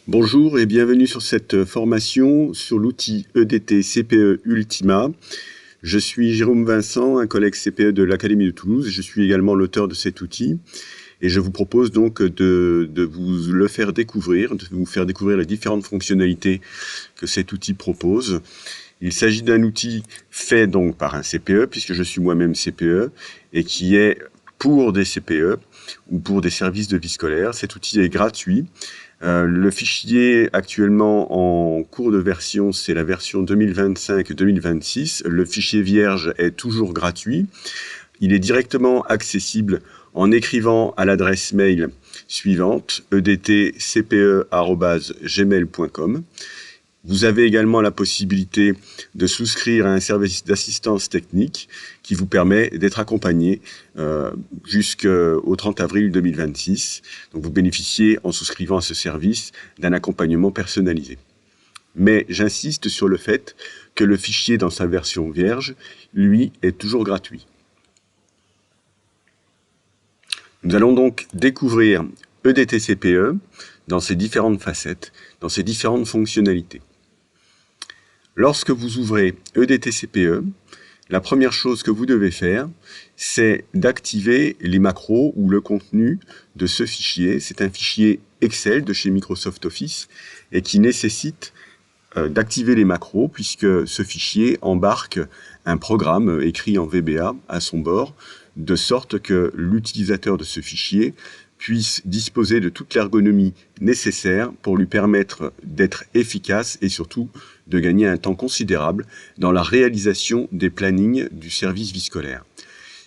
Bonjour et bienvenue sur cette formation sur l'outil EDT CPE Ultima. Je suis Jérôme Vincent, un collègue CPE de l'Académie de Toulouse. Je suis également l'auteur de cet outil et je vous propose donc de vous le faire découvrir, de vous faire découvrir les différentes fonctionnalités que cet outil propose. Il s'agit d'un outil fait donc par un CPE, puisque je suis moi-même CPE, et qui est pour des CPE ou pour des services de vie scolaire. Cet outil est gratuit. Le fichier actuellement en cours de version, c'est la version 2025-2026. Le fichier vierge est toujours gratuit. Il est directement accessible en écrivant à l'adresse mail suivante, edtcpe@gmail.com. Vous avez également la possibilité de souscrire à un service d'assistance technique qui vous permet d'être accompagné jusqu'au 30 avril 2026. Donc vous bénéficiez, en souscrivant à ce service, d'un accompagnement personnalisé. Mais j'insiste sur le fait que le fichier dans sa version vierge, lui, est toujours gratuit. Nous allons donc découvrir EDTCPE dans ses différentes facettes, dans ses différentes fonctionnalités. Lorsque vous ouvrez EDTCPE, la première chose que vous devez faire, c'est d'activer les macros ou le contenu de ce fichier. C'est un fichier Excel de chez Microsoft Office et qui nécessite d'activer les macros puisque ce fichier embarque un programme écrit en VBA à son bord, de sorte que l'utilisateur de ce fichier puisse disposer de toute l'ergonomie nécessaire pour lui permettre d'être efficace et surtout de gagner un temps considérable dans la réalisation des plannings du service vie scolaire.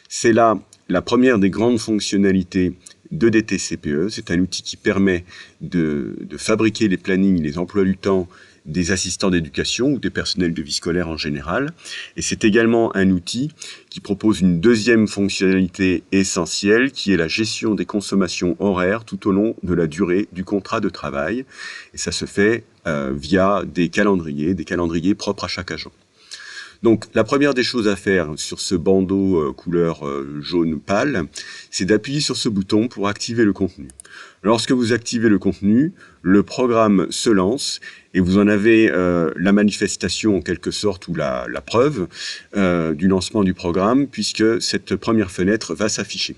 C'est là la première des grandes fonctionnalités d'EDTCPE. C'est un outil qui permet de fabriquer les plannings, les emplois du temps des assistants d'éducation ou des personnels de vie scolaire en général. Et c'est également un outil qui propose une deuxième fonctionnalité essentielle qui est la gestion des consommations horaires tout au long de la durée du contrat de travail. Et ça se fait via des calendriers propres à chaque agent. Donc la première des choses à faire sur ce bandeau couleur jaune pâle, c'est d'appuyer sur ce bouton pour activer le contenu. Lorsque vous activez le contenu, le programme se lance et vous en avez la manifestation en quelque sorte ou la preuve du lancement du programme puisque cette première fenêtre va s'afficher.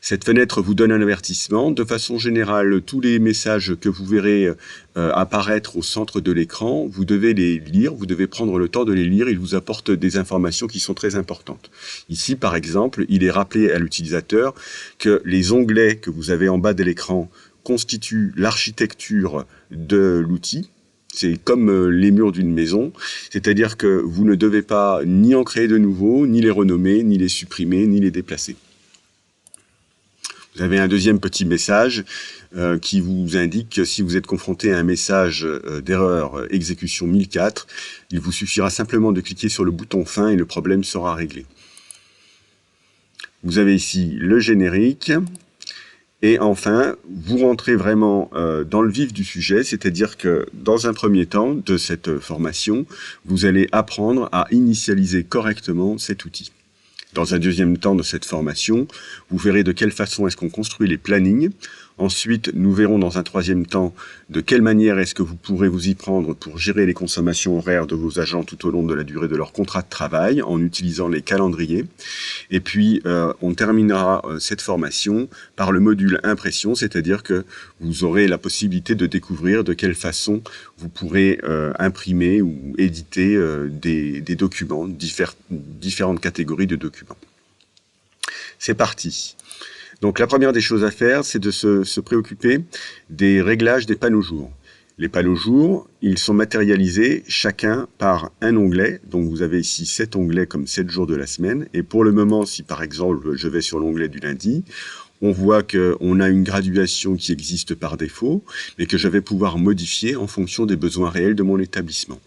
Cette fenêtre vous donne un avertissement. De façon générale, tous les messages que vous verrez apparaître au centre de l'écran, vous devez les lire, vous devez prendre le temps de les lire. Ils vous apportent des informations qui sont très importantes. Ici, par exemple, il est rappelé à l'utilisateur que les onglets que vous avez en bas de l'écran constituent l'architecture de l'outil. C'est comme les murs d'une maison, c'est-à-dire que vous ne devez pas ni en créer de nouveaux, ni les renommer, ni les supprimer, ni les déplacer. Vous avez un deuxième petit message qui vous indique que si vous êtes confronté à un message d'erreur exécution 1004, il vous suffira simplement de cliquer sur le bouton fin et le problème sera réglé. Vous avez ici le générique. Et enfin, vous rentrez vraiment dans le vif du sujet, c'est-à-dire que dans un premier temps de cette formation, vous allez apprendre à initialiser correctement cet outil. Dans un deuxième temps de cette formation, vous verrez de quelle façon est-ce qu'on construit les plannings. Ensuite, nous verrons dans un troisième temps de quelle manière est-ce que vous pourrez vous y prendre pour gérer les consommations horaires de vos agents tout au long de la durée de leur contrat de travail en utilisant les calendriers. Et puis, on terminera cette formation par le module impression, c'est-à-dire que vous aurez la possibilité de découvrir de quelle façon vous pourrez imprimer ou éditer des documents, différentes catégories de documents. C'est parti. Donc la première des choses à faire, c'est de se préoccuper des réglages des panneaux jours. Les panneaux jours, ils sont matérialisés chacun par un onglet. Donc vous avez ici 7 onglets comme 7 jours de la semaine. Et pour le moment, si par exemple je vais sur l'onglet du lundi, on voit qu'on a une graduation qui existe par défaut, mais que je vais pouvoir modifier en fonction des besoins réels de mon établissement.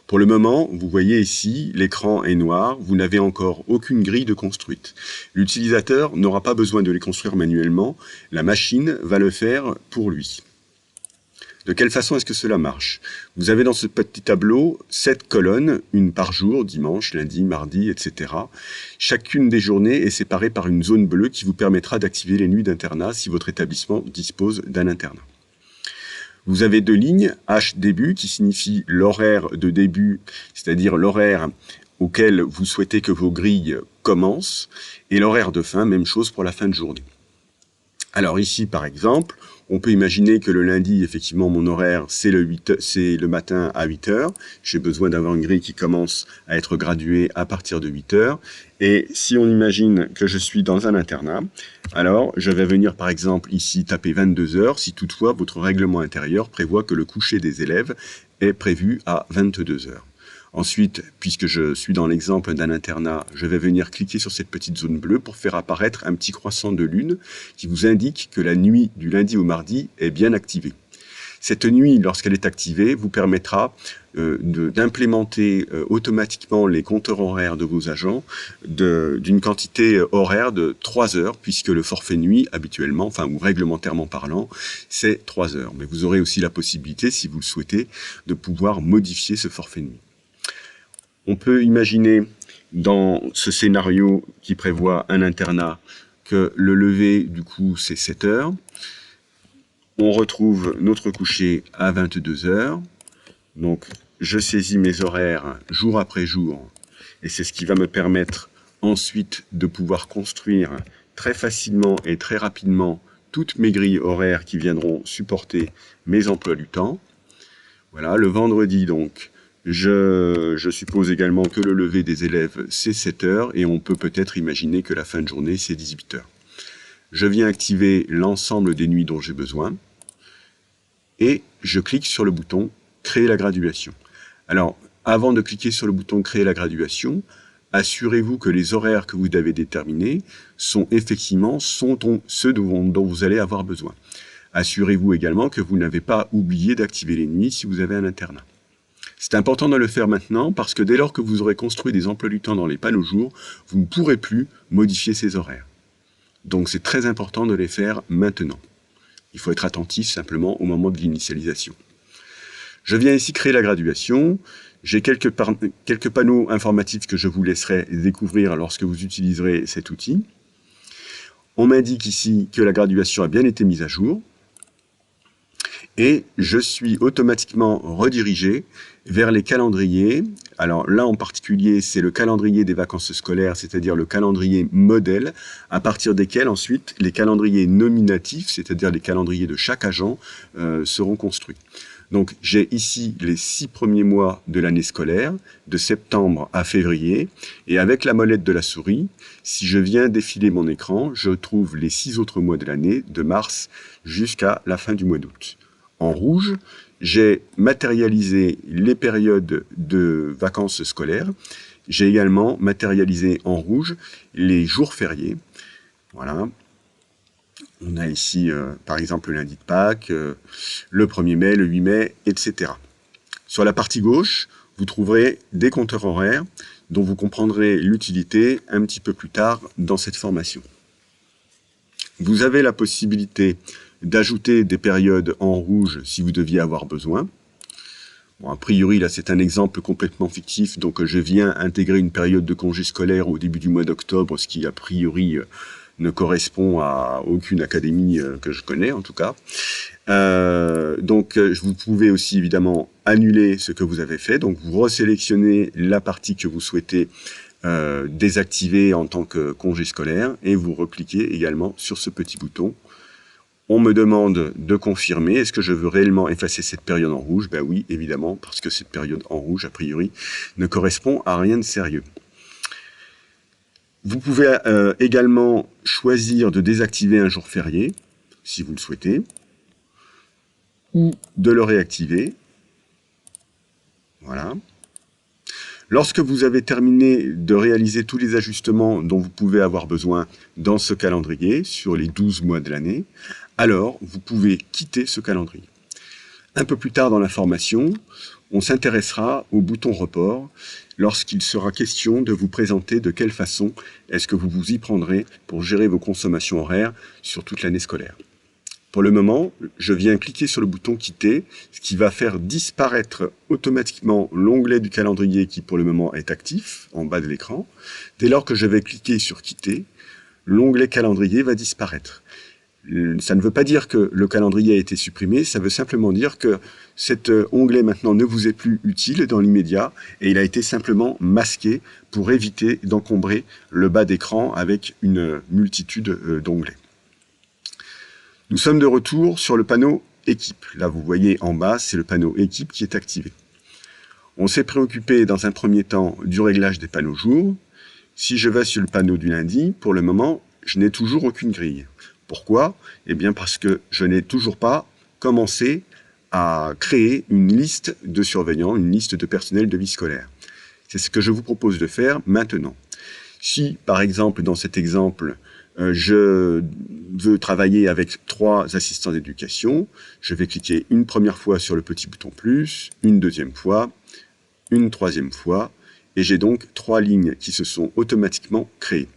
Pour le moment, vous voyez ici, l'écran est noir, vous n'avez encore aucune grille de construite. L'utilisateur n'aura pas besoin de les construire manuellement, la machine va le faire pour lui. De quelle façon est-ce que cela marche? Vous avez dans ce petit tableau 7 colonnes, une par jour, dimanche, lundi, mardi, etc. Chacune des journées est séparée par une zone bleue qui vous permettra d'activer les nuits d'internat si votre établissement dispose d'un internat. Vous avez deux lignes, H début, qui signifie l'horaire de début, c'est-à-dire l'horaire auquel vous souhaitez que vos grilles commencent, et l'horaire de fin, même chose pour la fin de journée. Alors ici, par exemple, on peut imaginer que le lundi, effectivement, mon horaire, c'est le matin à 8 heures. J'ai besoin d'avoir une grille qui commence à être graduée à partir de 8 heures. Et si on imagine que je suis dans un internat, alors je vais venir, par exemple, ici taper 22 heures, si toutefois votre règlement intérieur prévoit que le coucher des élèves est prévu à 22 heures. Ensuite, puisque je suis dans l'exemple d'un internat, je vais venir cliquer sur cette petite zone bleue pour faire apparaître un petit croissant de lune qui vous indique que la nuit du lundi au mardi est bien activée. Cette nuit, lorsqu'elle est activée, vous permettra d'implémenter automatiquement les compteurs horaires de vos agents d'une quantité horaire de 3 heures, puisque le forfait nuit, habituellement, enfin ou réglementairement parlant, c'est 3 heures. Mais vous aurez aussi la possibilité, si vous le souhaitez, de pouvoir modifier ce forfait nuit. On peut imaginer dans ce scénario qui prévoit un internat que le lever, du coup, c'est 7 heures. On retrouve notre coucher à 22 heures. Donc, je saisis mes horaires jour après jour. Et c'est ce qui va me permettre ensuite de pouvoir construire très facilement et très rapidement toutes mes grilles horaires qui viendront supporter mes emplois du temps. Voilà, le vendredi, donc, je suppose également que le lever des élèves, c'est 7 heures, et on peut peut-être imaginer que la fin de journée, c'est 18 heures. Je viens activer l'ensemble des nuits dont j'ai besoin, et je clique sur le bouton « Créer la graduation ». Alors, avant de cliquer sur le bouton « Créer la graduation », assurez-vous que les horaires que vous avez déterminés sont effectivement ceux dont vous allez avoir besoin. Assurez-vous également que vous n'avez pas oublié d'activer les nuits si vous avez un internat. C'est important de le faire maintenant parce que dès lors que vous aurez construit des emplois du temps dans les panneaux jours, vous ne pourrez plus modifier ces horaires. Donc c'est très important de les faire maintenant. Il faut être attentif simplement au moment de l'initialisation. Je viens ici créer la graduation. J'ai quelques panneaux informatifs que je vous laisserai découvrir lorsque vous utiliserez cet outil. On m'indique ici que la graduation a bien été mise à jour. Et je suis automatiquement redirigé vers les calendriers. Alors là, en particulier, c'est le calendrier des vacances scolaires, c'est-à-dire le calendrier modèle, à partir desquels ensuite les calendriers nominatifs, c'est-à-dire les calendriers de chaque agent, seront construits. Donc j'ai ici les 6 premiers mois de l'année scolaire, de septembre à février, et avec la molette de la souris, si je viens défiler mon écran, je trouve les 6 autres mois de l'année, de mars jusqu'à la fin du mois d'août. En rouge, j'ai matérialisé les périodes de vacances scolaires. J'ai également matérialisé en rouge les jours fériés. Voilà. On a ici, par exemple, le lundi de Pâques, le 1er mai, le 8 mai, etc. Sur la partie gauche, vous trouverez des compteurs horaires dont vous comprendrez l'utilité un petit peu plus tard dans cette formation. Vous avez la possibilité d'ajouter des périodes en rouge si vous deviez avoir besoin. Bon, a priori, là, c'est un exemple complètement fictif, donc je viens intégrer une période de congé scolaire au début du mois d'octobre, ce qui, a priori, ne correspond à aucune académie que je connais, en tout cas. Donc, vous pouvez aussi, évidemment, annuler ce que vous avez fait. Donc, vous resélectionnez la partie que vous souhaitez désactiver en tant que congé scolaire, et vous recliquez également sur ce petit bouton. On me demande de confirmer, est-ce que je veux réellement effacer cette période en rouge? Ben oui, évidemment, parce que cette période en rouge, a priori, ne correspond à rien de sérieux. Vous pouvez également choisir de désactiver un jour férié, si vous le souhaitez, ou de le réactiver. Voilà. Lorsque vous avez terminé de réaliser tous les ajustements dont vous pouvez avoir besoin dans ce calendrier, sur les 12 mois de l'année, alors vous pouvez quitter ce calendrier. Un peu plus tard dans la formation, on s'intéressera au bouton report lorsqu'il sera question de vous présenter de quelle façon est-ce que vous vous y prendrez pour gérer vos consommations horaires sur toute l'année scolaire. Pour le moment, je viens cliquer sur le bouton quitter, ce qui va faire disparaître automatiquement l'onglet du calendrier qui pour le moment est actif en bas de l'écran. Dès lors que je vais cliquer sur quitter, l'onglet calendrier va disparaître. Ça ne veut pas dire que le calendrier a été supprimé, ça veut simplement dire que cet onglet maintenant ne vous est plus utile dans l'immédiat et il a été simplement masqué pour éviter d'encombrer le bas d'écran avec une multitude d'onglets. Nous sommes de retour sur le panneau équipe. Là, vous voyez en bas, c'est le panneau équipe qui est activé. On s'est préoccupé dans un premier temps du réglage des panneaux jour. Si je vais sur le panneau du lundi, pour le moment, je n'ai toujours aucune grille. Pourquoi? Eh bien parce que je n'ai toujours pas commencé à créer une liste de surveillants, une liste de personnel de vie scolaire. C'est ce que je vous propose de faire maintenant. Si, par exemple, dans cet exemple, je veux travailler avec 3 assistants d'éducation, je vais cliquer une première fois sur le petit bouton plus, une deuxième fois, une troisième fois, et j'ai donc 3 lignes qui se sont automatiquement créées.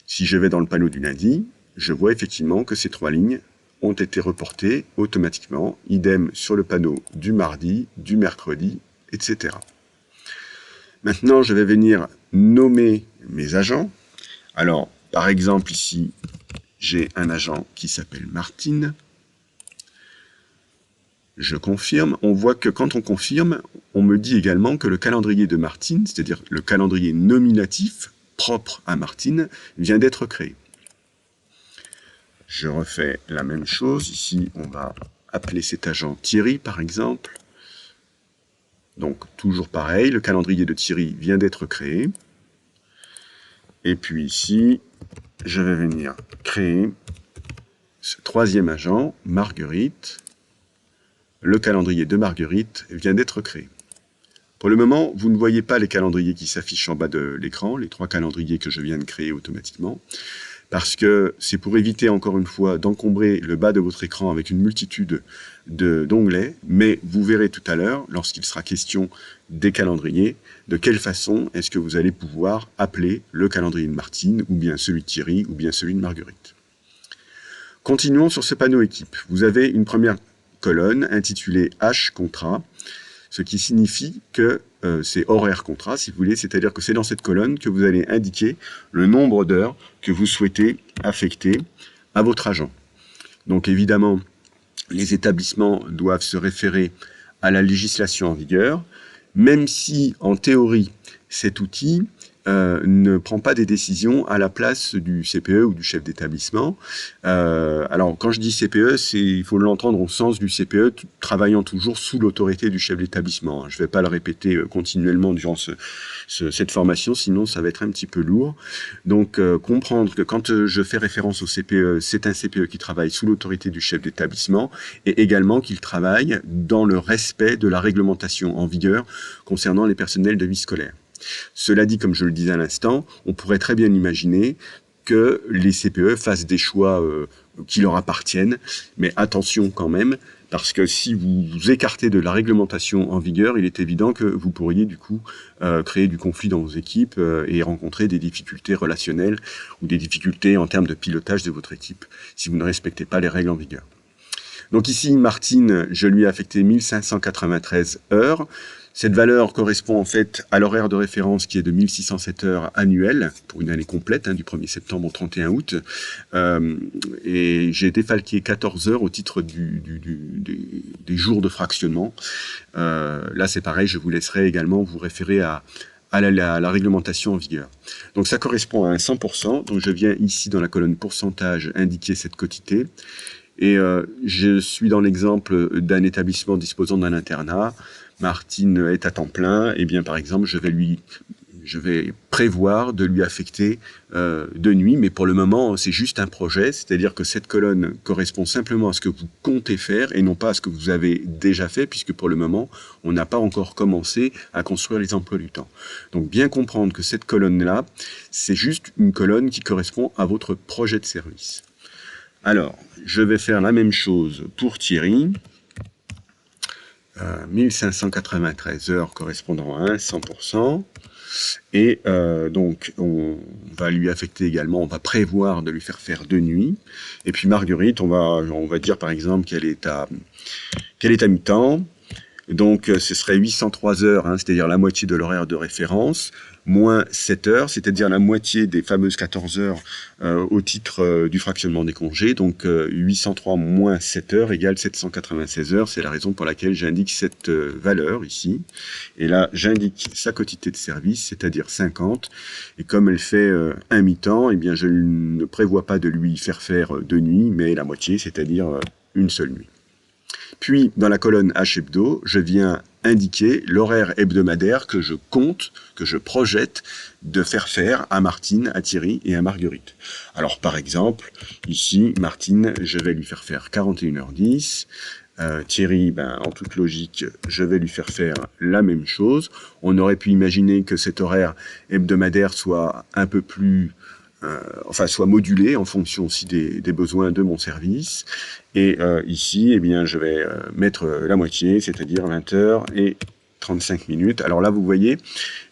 Si je vais dans le panneau du lundi, je vois effectivement que ces 3 lignes ont été reportées automatiquement, idem sur le panneau du mardi, du mercredi, etc. Maintenant, je vais venir nommer mes agents. Alors, par exemple, ici, j'ai un agent qui s'appelle Martine. Je confirme. On voit que quand on confirme, on me dit également que le calendrier de Martine, c'est-à-dire le calendrier nominatif propre à Martine, vient d'être créé. Je refais la même chose. Ici, on va appeler cet agent Thierry, par exemple. Donc, toujours pareil, le calendrier de Thierry vient d'être créé. Et puis ici, je vais venir créer ce 3e agent, Marguerite. Le calendrier de Marguerite vient d'être créé. Pour le moment, vous ne voyez pas les calendriers qui s'affichent en bas de l'écran, les 3 calendriers que je viens de créer automatiquement, parce que c'est pour éviter encore une fois d'encombrer le bas de votre écran avec une multitude d'onglets, mais vous verrez tout à l'heure, lorsqu'il sera question des calendriers, de quelle façon est-ce que vous allez pouvoir appeler le calendrier de Martine, ou bien celui de Thierry, ou bien celui de Marguerite. Continuons sur ce panneau équipe. Vous avez une première colonne intitulée H contrat, ce qui signifie que c'est horaire contrat, si vous voulez, c'est-à-dire que c'est dans cette colonne que vous allez indiquer le nombre d'heures que vous souhaitez affecter à votre agent. Donc évidemment, les établissements doivent se référer à la législation en vigueur, même si, en théorie, cet outil ne prend pas des décisions à la place du CPE ou du chef d'établissement. Alors, quand je dis CPE, il faut l'entendre au sens du CPE travaillant toujours sous l'autorité du chef d'établissement. Je ne vais pas le répéter continuellement durant cette formation, sinon ça va être un petit peu lourd. Donc, comprendre que quand je fais référence au CPE, c'est un CPE qui travaille sous l'autorité du chef d'établissement et également qu'il travaille dans le respect de la réglementation en vigueur concernant les personnels de vie scolaire. Cela dit, comme je le disais à l'instant, on pourrait très bien imaginer que les CPE fassent des choix qui leur appartiennent, mais attention quand même, parce que si vous vous écartez de la réglementation en vigueur, il est évident que vous pourriez du coup créer du conflit dans vos équipes et rencontrer des difficultés relationnelles ou des difficultés en termes de pilotage de votre équipe, si vous ne respectez pas les règles en vigueur. Donc ici, Martine, je lui ai affecté 1593 heures. Cette valeur correspond en fait à l'horaire de référence qui est de 1607 heures annuelles pour une année complète, du 1er septembre au 31 août. Et j'ai défalqué 14 heures au titre des jours de fractionnement. Là, c'est pareil, je vous laisserai également vous référer à la réglementation en vigueur. Donc ça correspond à un 100%. Donc je viens ici dans la colonne pourcentage indiquer cette quotité. Et je suis dans l'exemple d'un établissement disposant d'un internat. Martine est à temps plein, et bien par exemple, je vais prévoir de lui affecter de nuit, mais pour le moment, c'est juste un projet, c'est-à-dire que cette colonne correspond simplement à ce que vous comptez faire et non pas à ce que vous avez déjà fait, puisque pour le moment, on n'a pas encore commencé à construire les emplois du temps. Donc bien comprendre que cette colonne-là, c'est juste une colonne qui correspond à votre projet de service. Alors, je vais faire la même chose pour Thierry. 1593 heures correspondant à 100%. Et donc, on va lui affecter également, on va prévoir de lui faire de nuit. Et puis Marguerite, on va dire par exemple qu'elle est à mi-temps. Donc, ce serait 803 heures, c'est-à-dire la moitié de l'horaire de référence. moins 7 heures, c'est-à-dire la moitié des fameuses 14 heures au titre du fractionnement des congés. Donc 803 moins 7 heures égale 796 heures. C'est la raison pour laquelle j'indique cette valeur ici. Et là, j'indique sa quotité de service, c'est-à-dire 50. Et comme elle fait un mi-temps, eh bien, je ne prévois pas de lui faire deux nuits, mais la moitié, c'est-à-dire une seule nuit. Puis, dans la colonne H hebdo, je viens indiquer l'horaire hebdomadaire que je compte, que je projette de faire à Martine, à Thierry et à Marguerite. Alors, par exemple, ici, Martine, je vais lui faire 41h10. Thierry, en toute logique, je vais lui faire la même chose. On aurait pu imaginer que cet horaire hebdomadaire soit un peu plus... soit modulé en fonction aussi des besoins de mon service. Et ici, eh bien, je vais mettre la moitié, c'est-à-dire 20 heures et 35 minutes. Alors là, vous voyez,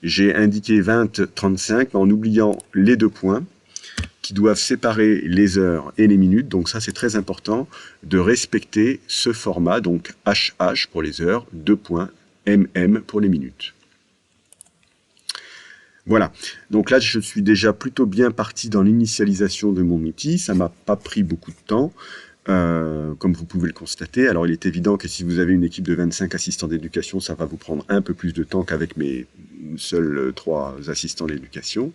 j'ai indiqué 20-35 en oubliant les deux points qui doivent séparer les heures et les minutes. Donc ça, c'est très important de respecter ce format, donc HH pour les heures, 2 points, MM pour les minutes. Voilà, donc là je suis déjà plutôt bien parti dans l'initialisation de mon outil, ça m'a pas pris beaucoup de temps, comme vous pouvez le constater. Alors il est évident que si vous avez une équipe de 25 assistants d'éducation, ça va vous prendre un peu plus de temps qu'avec mes seuls 3 assistants d'éducation,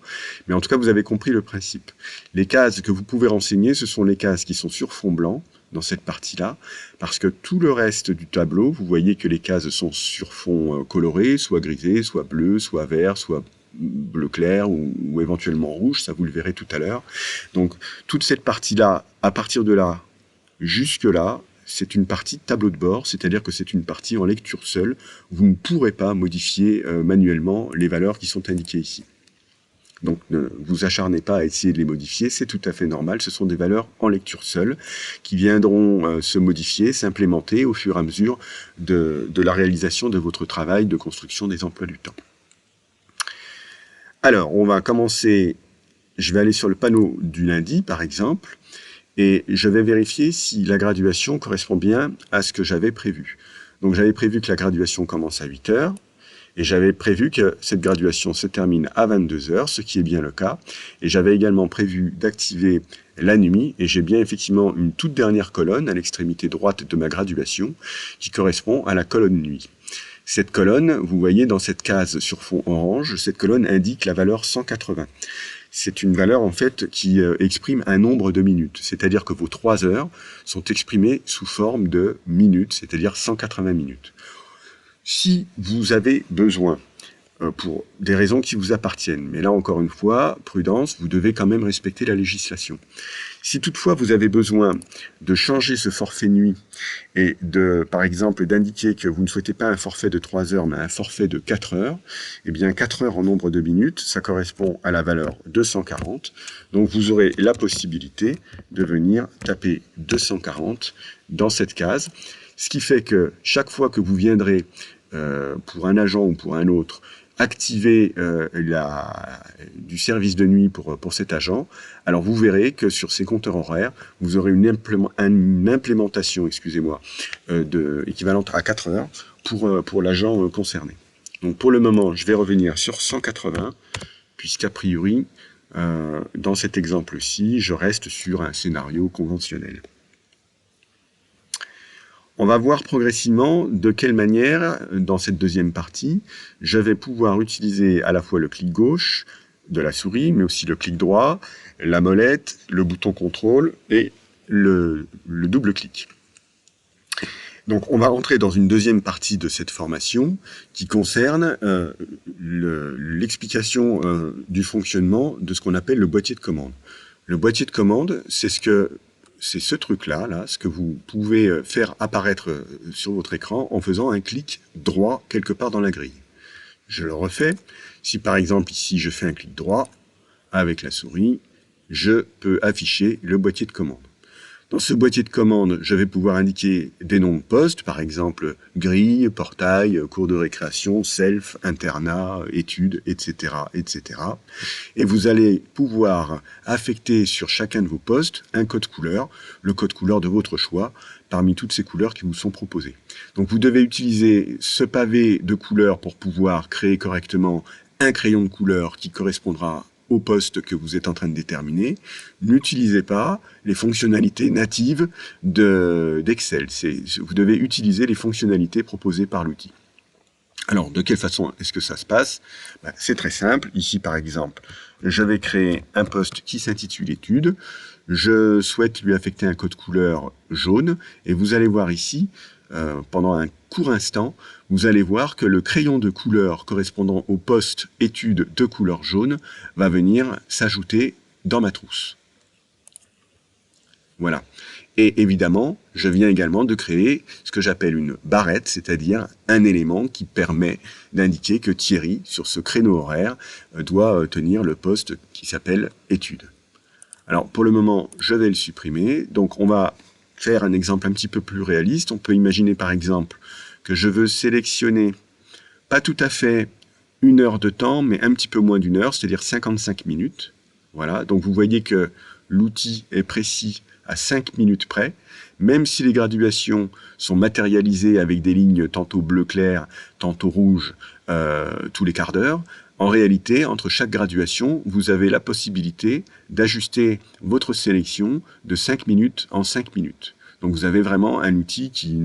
mais en tout cas vous avez compris le principe. Les cases que vous pouvez renseigner, ce sont les cases qui sont sur fond blanc, dans cette partie-là, parce que tout le reste du tableau, vous voyez que les cases sont sur fond coloré, soit grisé, soit bleu, soit vert, soit bleu clair ou éventuellement rouge, ça vous le verrez tout à l'heure. Donc toute cette partie-là, à partir de là jusque-là, c'est une partie tableau de bord, c'est-à-dire que c'est une partie en lecture seule. Vous ne pourrez pas modifier manuellement les valeurs qui sont indiquées ici. Donc ne vous acharnez pas à essayer de les modifier, c'est tout à fait normal, ce sont des valeurs en lecture seule qui viendront se modifier, s'implémenter au fur et à mesure de la réalisation de votre travail de construction des emplois du temps. Alors, on va commencer, je vais aller sur le panneau du lundi, par exemple, et je vais vérifier si la graduation correspond bien à ce que j'avais prévu. Donc, j'avais prévu que la graduation commence à 8 heures, et j'avais prévu que cette graduation se termine à 22 heures, ce qui est bien le cas, et j'avais également prévu d'activer la nuit, et j'ai bien effectivement une toute dernière colonne à l'extrémité droite de ma graduation, qui correspond à la colonne nuit. Cette colonne, vous voyez dans cette case sur fond orange, cette colonne indique la valeur 180. C'est une valeur en fait qui exprime un nombre de minutes, c'est-à-dire que vos 3 heures sont exprimées sous forme de minutes, c'est-à-dire 180 minutes. Si vous avez besoin, pour des raisons qui vous appartiennent, mais là encore une fois, prudence, vous devez quand même respecter la législation. Si toutefois vous avez besoin de changer ce forfait nuit et par exemple d'indiquer que vous ne souhaitez pas un forfait de 3 heures mais un forfait de 4 heures, eh bien 4 heures en nombre de minutes, ça correspond à la valeur 240. Donc vous aurez la possibilité de venir taper 240 dans cette case, ce qui fait que chaque fois que vous viendrez pour un agent ou pour un autre activer du service de nuit pour cet agent, alors vous verrez que sur ces compteurs horaires, vous aurez une implémentation, équivalente à 4 heures pour l'agent concerné. Donc pour le moment, je vais revenir sur 180, puisqu'a priori, dans cet exemple-ci, je reste sur un scénario conventionnel. On va voir progressivement de quelle manière, dans cette deuxième partie, je vais pouvoir utiliser à la fois le clic gauche de la souris, mais aussi le clic droit, la molette, le bouton contrôle et le double clic. Donc on va rentrer dans une deuxième partie de cette formation qui concerne l'explication du fonctionnement de ce qu'on appelle le boîtier de commande. Le boîtier de commande, c'est ce truc-là, ce que vous pouvez faire apparaître sur votre écran en faisant un clic droit quelque part dans la grille. Je le refais. Si par exemple ici je fais un clic droit avec la souris, je peux afficher le boîtier de commande. Dans ce boîtier de commande, je vais pouvoir indiquer des noms de postes, par exemple grille, portail, cours de récréation, self, internat, études, etc., etc. Et vous allez pouvoir affecter sur chacun de vos postes un code couleur, le code couleur de votre choix, parmi toutes ces couleurs qui vous sont proposées. Donc vous devez utiliser ce pavé de couleurs pour pouvoir créer correctement un crayon de couleur qui correspondra au poste que vous êtes en train de déterminer. N'utilisez pas les fonctionnalités natives d'Excel. Vous devez utiliser les fonctionnalités proposées par l'outil. Alors, de quelle façon est-ce que ça se passe? C'est très simple. Ici, par exemple, je vais créer un poste qui s'intitule études. Je souhaite lui affecter un code couleur jaune. Et vous allez voir ici, pendant un court instant, vous allez voir que le crayon de couleur correspondant au poste études de couleur jaune va venir s'ajouter dans ma trousse. Voilà. Et évidemment, je viens également de créer ce que j'appelle une barrette, c'est-à-dire un élément qui permet d'indiquer que Thierry, sur ce créneau horaire, doit tenir le poste qui s'appelle études. Alors, pour le moment, je vais le supprimer. Donc, on va faire un exemple un petit peu plus réaliste. On peut imaginer, par exemple, que je veux sélectionner, pas tout à fait 1 heure de temps, mais un petit peu moins d'1 heure, c'est-à-dire 55 minutes. Voilà. Donc, vous voyez que l'outil est précis à 5 minutes près, même si les graduations sont matérialisées avec des lignes tantôt bleu clair, tantôt rouge, tous les quarts d'heure. En réalité, entre chaque graduation, vous avez la possibilité d'ajuster votre sélection de 5 minutes en 5 minutes. Donc vous avez vraiment un outil qui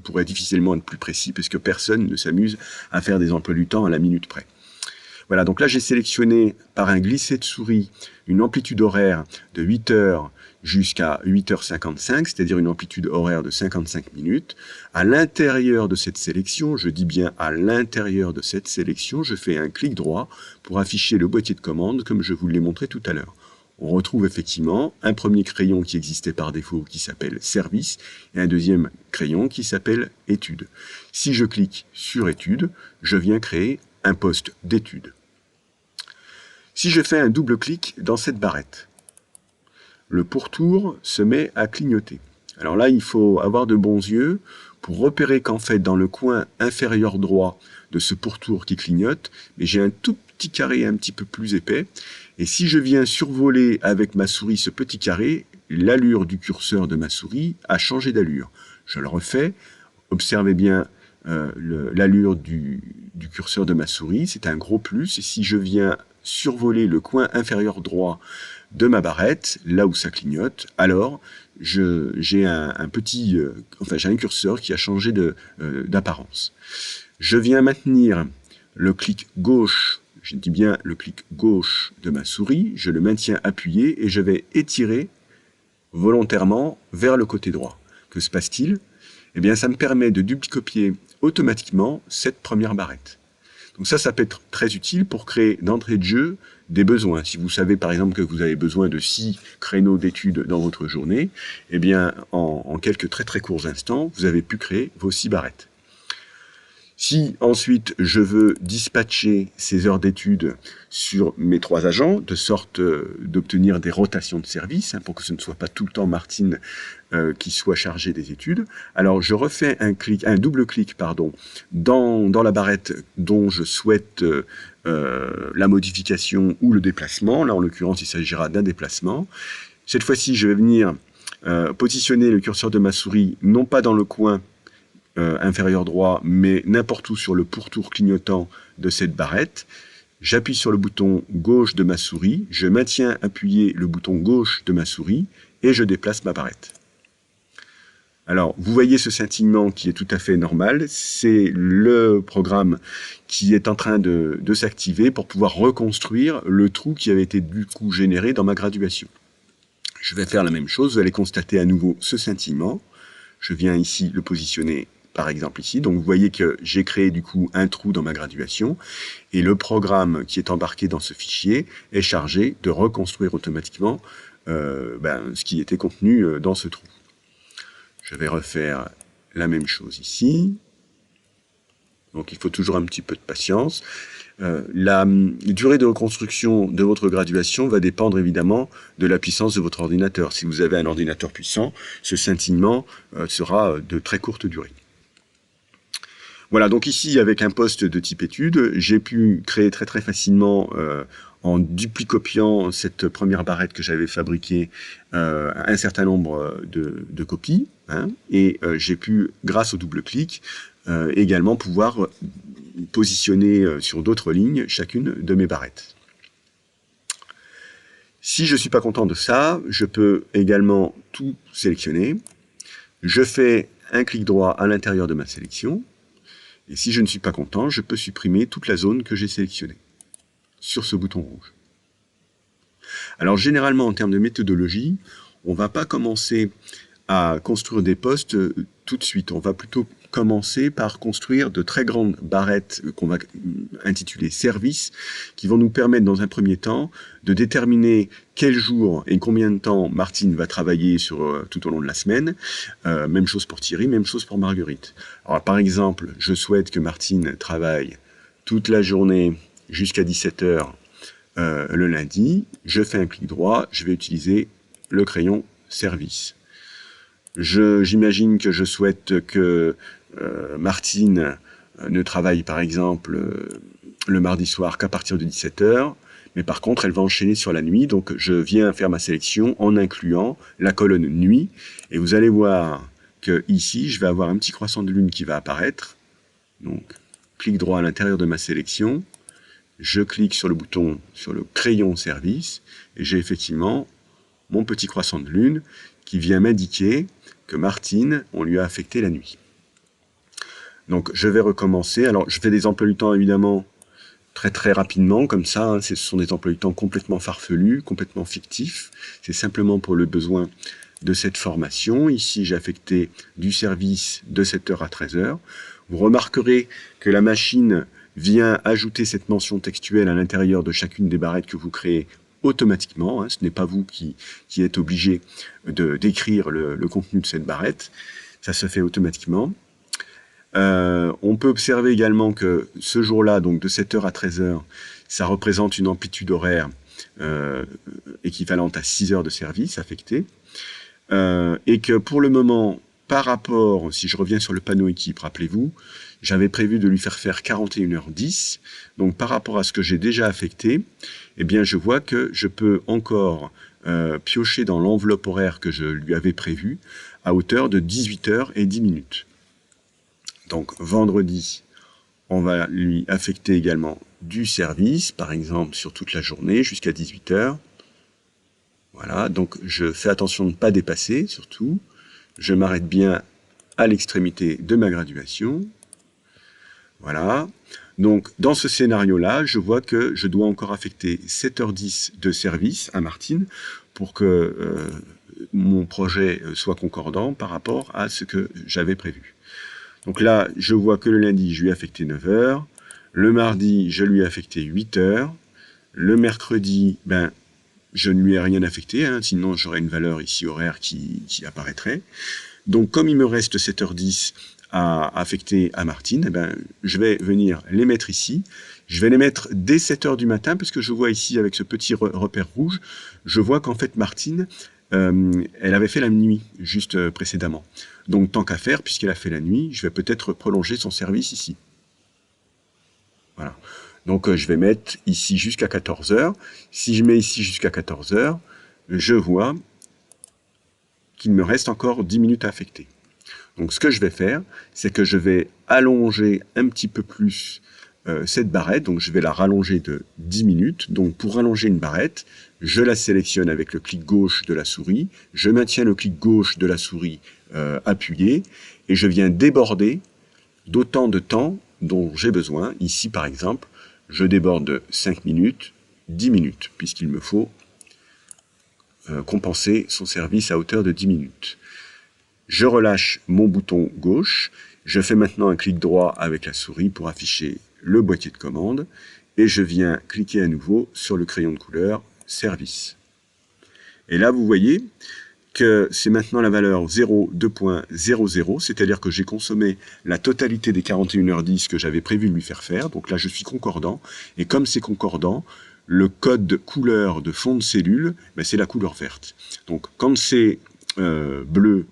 pourrait difficilement être plus précis, puisque personne ne s'amuse à faire des emplois du temps à la minute près. Voilà, donc là j'ai sélectionné par un glisser de souris une amplitude horaire de 8 heures jusqu'à 8h55, c'est-à-dire une amplitude horaire de 55 minutes. À l'intérieur de cette sélection, je dis bien à l'intérieur de cette sélection, je fais un clic droit pour afficher le boîtier de commande comme je vous l'ai montré tout à l'heure. On retrouve effectivement un premier crayon qui existait par défaut qui s'appelle Service et un deuxième crayon qui s'appelle Études. Si je clique sur Études, je viens créer un poste d'études. Si je fais un double clic dans cette barrette, le pourtour se met à clignoter. Alors là, il faut avoir de bons yeux pour repérer qu'en fait, dans le coin inférieur droit de ce pourtour qui clignote, j'ai un tout petit carré un petit peu plus épais. Et si je viens survoler avec ma souris ce petit carré, l'allure du curseur de ma souris a changé d'allure. Je le refais. Observez bien l'allure du curseur de ma souris. C'est un gros plus. Et si je viens survoler le coin inférieur droit de ma barrette, là où ça clignote, alors j'ai un curseur qui a changé d'apparence. Je viens maintenir le clic gauche, je dis bien le clic gauche de ma souris, je le maintiens appuyé et je vais étirer volontairement vers le côté droit. Que se passe-t-il? Eh bien, ça me permet de duplicopier automatiquement cette première barrette. Donc ça peut être très utile pour créer d'entrée de jeu des besoins. Si vous savez par exemple que vous avez besoin de 6 créneaux d'études dans votre journée, eh bien en quelques très courts instants, vous avez pu créer vos 6 barrettes. Si ensuite je veux dispatcher ces heures d'études sur mes 3 agents, de sorte d'obtenir des rotations de service, pour que ce ne soit pas tout le temps Martine qui soit chargée des études, alors je refais un double clic dans la barrette dont je souhaite la modification ou le déplacement. Là en l'occurrence il s'agira d'un déplacement. Cette fois-ci je vais venir positionner le curseur de ma souris non pas dans le coin inférieur droit, mais n'importe où sur le pourtour clignotant de cette barrette. J'appuie sur le bouton gauche de ma souris, je maintiens appuyé le bouton gauche de ma souris et je déplace ma barrette. Alors, vous voyez ce scintillement qui est tout à fait normal, c'est le programme qui est en train de s'activer pour pouvoir reconstruire le trou qui avait été du coup généré dans ma graduation. Je vais faire la même chose, vous allez constater à nouveau ce scintillement. Je viens ici le positionner par exemple ici, donc vous voyez que j'ai créé du coup un trou dans ma graduation et le programme qui est embarqué dans ce fichier est chargé de reconstruire automatiquement ce qui était contenu dans ce trou. Je vais refaire la même chose ici. Donc il faut toujours un petit peu de patience. La durée de reconstruction de votre graduation va dépendre évidemment de la puissance de votre ordinateur. Si vous avez un ordinateur puissant, ce scintillement sera de très courte durée. Voilà, donc ici, avec un poste de type étude, j'ai pu créer très très facilement, en duplicopiant cette première barrette que j'avais fabriquée, un certain nombre de copies, hein, et j'ai pu, grâce au double-clic, également pouvoir positionner sur d'autres lignes chacune de mes barrettes. Si je ne suis pas content de ça, je peux également tout sélectionner. Je fais un clic droit à l'intérieur de ma sélection. Et si je ne suis pas content, je peux supprimer toute la zone que j'ai sélectionnée sur ce bouton rouge. Alors généralement, en termes de méthodologie, on ne va pas commencer à construire des postes tout de suite. On va plutôt commencer par construire de très grandes barrettes qu'on va intituler services, qui vont nous permettre dans un premier temps de déterminer quel jour et combien de temps Martine va travailler tout au long de la semaine. Même chose pour Thierry, même chose pour Marguerite. Alors par exemple, je souhaite que Martine travaille toute la journée jusqu'à 17h le lundi. Je fais un clic droit, je vais utiliser le crayon service. J'imagine que je souhaite que Martine ne travaille par exemple le mardi soir qu'à partir de 17h, mais par contre elle va enchaîner sur la nuit, donc je viens faire ma sélection en incluant la colonne nuit, et vous allez voir que ici je vais avoir un petit croissant de lune qui va apparaître. Donc clic droit à l'intérieur de ma sélection, je clique sur le bouton, sur le crayon service, et j'ai effectivement mon petit croissant de lune qui vient m'indiquer que Martine, on lui a affecté la nuit. Donc je vais recommencer. Alors je fais des emplois du temps évidemment très très rapidement, comme ça, hein, ce sont des emplois du temps complètement farfelus, complètement fictifs. C'est simplement pour le besoin de cette formation. Ici j'ai affecté du service de 7h à 13h. Vous remarquerez que la machine vient ajouter cette mention textuelle à l'intérieur de chacune des barrettes que vous créez automatiquement, hein, ce n'est pas vous qui êtes obligé d'écrire le contenu de cette barrette, ça se fait automatiquement. On peut observer également que ce jour-là, donc de 7h à 13h, ça représente une amplitude horaire équivalente à 6 heures de service affecté, et que pour le moment, par rapport, si je reviens sur le panneau équipe, rappelez-vous, j'avais prévu de lui faire 41h10, donc par rapport à ce que j'ai déjà affecté, eh bien je vois que je peux encore piocher dans l'enveloppe horaire que je lui avais prévue à hauteur de 18h10. Donc vendredi, on va lui affecter également du service, par exemple sur toute la journée jusqu'à 18h. Voilà, donc je fais attention de ne pas dépasser surtout. Je m'arrête bien à l'extrémité de ma graduation. Voilà. Donc, dans ce scénario-là, je vois que je dois encore affecter 7h10 de service à Martine pour que mon projet soit concordant par rapport à ce que j'avais prévu. Donc là, je vois que le lundi, je lui ai affecté 9h. Le mardi, je lui ai affecté 8h. Le mercredi, je ne lui ai rien affecté, hein, sinon j'aurais une valeur ici horaire qui apparaîtrait. Donc, comme il me reste 7h10 à affecter à Martine, je vais venir les mettre ici. Je vais les mettre dès 7h du matin, parce que je vois ici, avec ce petit repère rouge, je vois qu'en fait, Martine, elle avait fait la nuit, juste précédemment. Donc, tant qu'à faire, puisqu'elle a fait la nuit, je vais peut-être prolonger son service ici. Voilà. Donc, je vais mettre ici jusqu'à 14h. Si je mets ici jusqu'à 14h, je vois qu'il me reste encore 10 minutes à affecter. Donc ce que je vais faire, c'est que je vais allonger un petit peu plus cette barrette, donc je vais la rallonger de 10 minutes. Donc pour rallonger une barrette, je la sélectionne avec le clic gauche de la souris, je maintiens le clic gauche de la souris appuyé, et je viens déborder d'autant de temps dont j'ai besoin. Ici par exemple, je déborde de 5 minutes, 10 minutes, puisqu'il me faut compenser son service à hauteur de 10 minutes. Je relâche mon bouton gauche, je fais maintenant un clic droit avec la souris pour afficher le boîtier de commande, et je viens cliquer à nouveau sur le crayon de couleur Service. Et là, vous voyez que c'est maintenant la valeur 0,2.00, c'est-à-dire que j'ai consommé la totalité des 41h10 que j'avais prévu de lui faire. Donc là, je suis concordant, et comme c'est concordant, le code couleur de fond de cellule, c'est la couleur verte. Donc quand c'est bleu,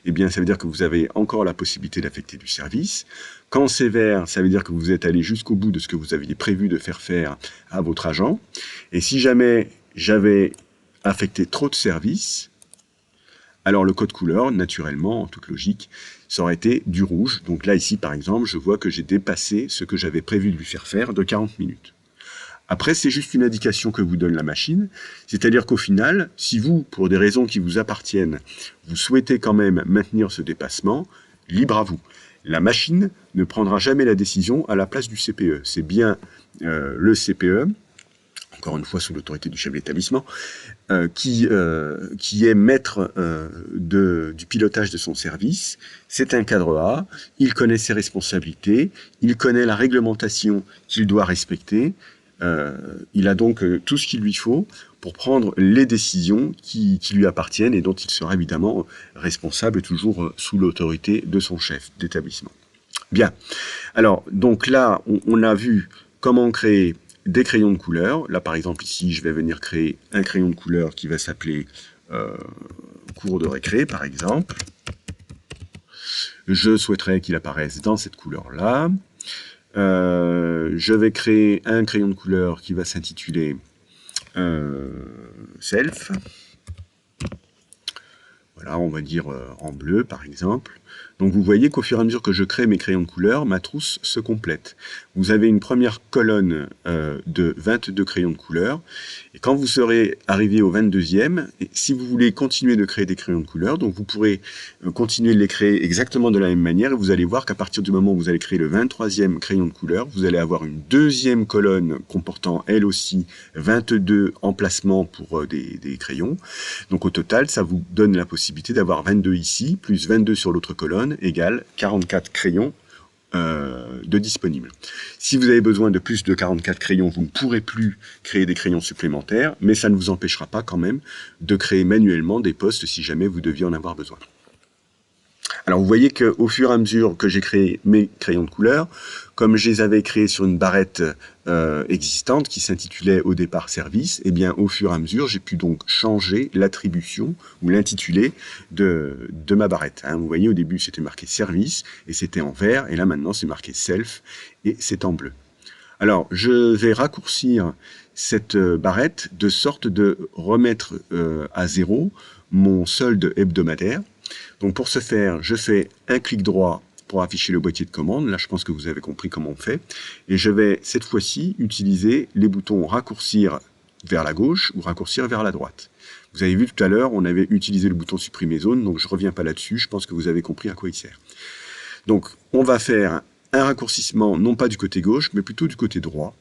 eh bien, ça veut dire que vous avez encore la possibilité d'affecter du service. Quand c'est vert, ça veut dire que vous êtes allé jusqu'au bout de ce que vous aviez prévu de faire à votre agent. Et si jamais j'avais affecté trop de services, alors le code couleur, naturellement, en toute logique, ça aurait été du rouge. Donc là, ici, par exemple, je vois que j'ai dépassé ce que j'avais prévu de lui faire de 40 minutes. Après, c'est juste une indication que vous donne la machine, c'est-à-dire qu'au final, si vous, pour des raisons qui vous appartiennent, vous souhaitez quand même maintenir ce dépassement, libre à vous. La machine ne prendra jamais la décision à la place du CPE. C'est bien le CPE, encore une fois sous l'autorité du chef d'établissement, qui est maître du pilotage de son service. C'est un cadre A, il connaît ses responsabilités, il connaît la réglementation qu'il doit respecter, il a donc tout ce qu'il lui faut pour prendre les décisions qui lui appartiennent et dont il sera évidemment responsable, toujours sous l'autorité de son chef d'établissement. Bien, alors donc là, on a vu comment créer des crayons de couleur. Là, par exemple, ici, je vais venir créer un crayon de couleur qui va s'appeler cours de récré, par exemple. Je souhaiterais qu'il apparaisse dans cette couleur-là. Je vais créer un crayon de couleur qui va s'intituler Self. Voilà, on va dire en bleu, par exemple. Donc vous voyez qu'au fur et à mesure que je crée mes crayons de couleur, ma trousse se complète. Vous avez une première colonne de 22 crayons de couleur, et quand vous serez arrivé au 22e, si vous voulez continuer de créer des crayons de couleur, donc vous pourrez continuer de les créer exactement de la même manière, et vous allez voir qu'à partir du moment où vous allez créer le 23e crayon de couleur, vous allez avoir une deuxième colonne comportant elle aussi 22 emplacements pour des crayons. Donc au total, ça vous donne la possibilité d'avoir 22 ici, plus 22 sur l'autre colonne, égale 44 crayons de disponibles. Si vous avez besoin de plus de 44 crayons, vous ne pourrez plus créer des crayons supplémentaires, mais ça ne vous empêchera pas quand même de créer manuellement des postes si jamais vous deviez en avoir besoin. Alors vous voyez qu'au fur et à mesure que j'ai créé mes crayons de couleur, comme je les avais créés sur une barrette existante qui s'intitulait au départ service, et bien au fur et à mesure j'ai pu donc changer l'attribution ou l'intitulé de ma barrette. Hein. Vous voyez au début c'était marqué service et c'était en vert, et là maintenant c'est marqué self et c'est en bleu. Alors je vais raccourcir cette barrette de sorte de remettre à zéro mon solde hebdomadaire. Donc pour ce faire, je fais un clic droit pour afficher le boîtier de commande. Là, je pense que vous avez compris comment on fait. Et je vais cette fois-ci utiliser les boutons raccourcir vers la gauche ou raccourcir vers la droite. Vous avez vu tout à l'heure, on avait utilisé le bouton supprimer zone, donc je ne reviens pas là-dessus. Je pense que vous avez compris à quoi il sert. Donc on va faire un raccourcissement, non pas du côté gauche, mais plutôt du côté droit.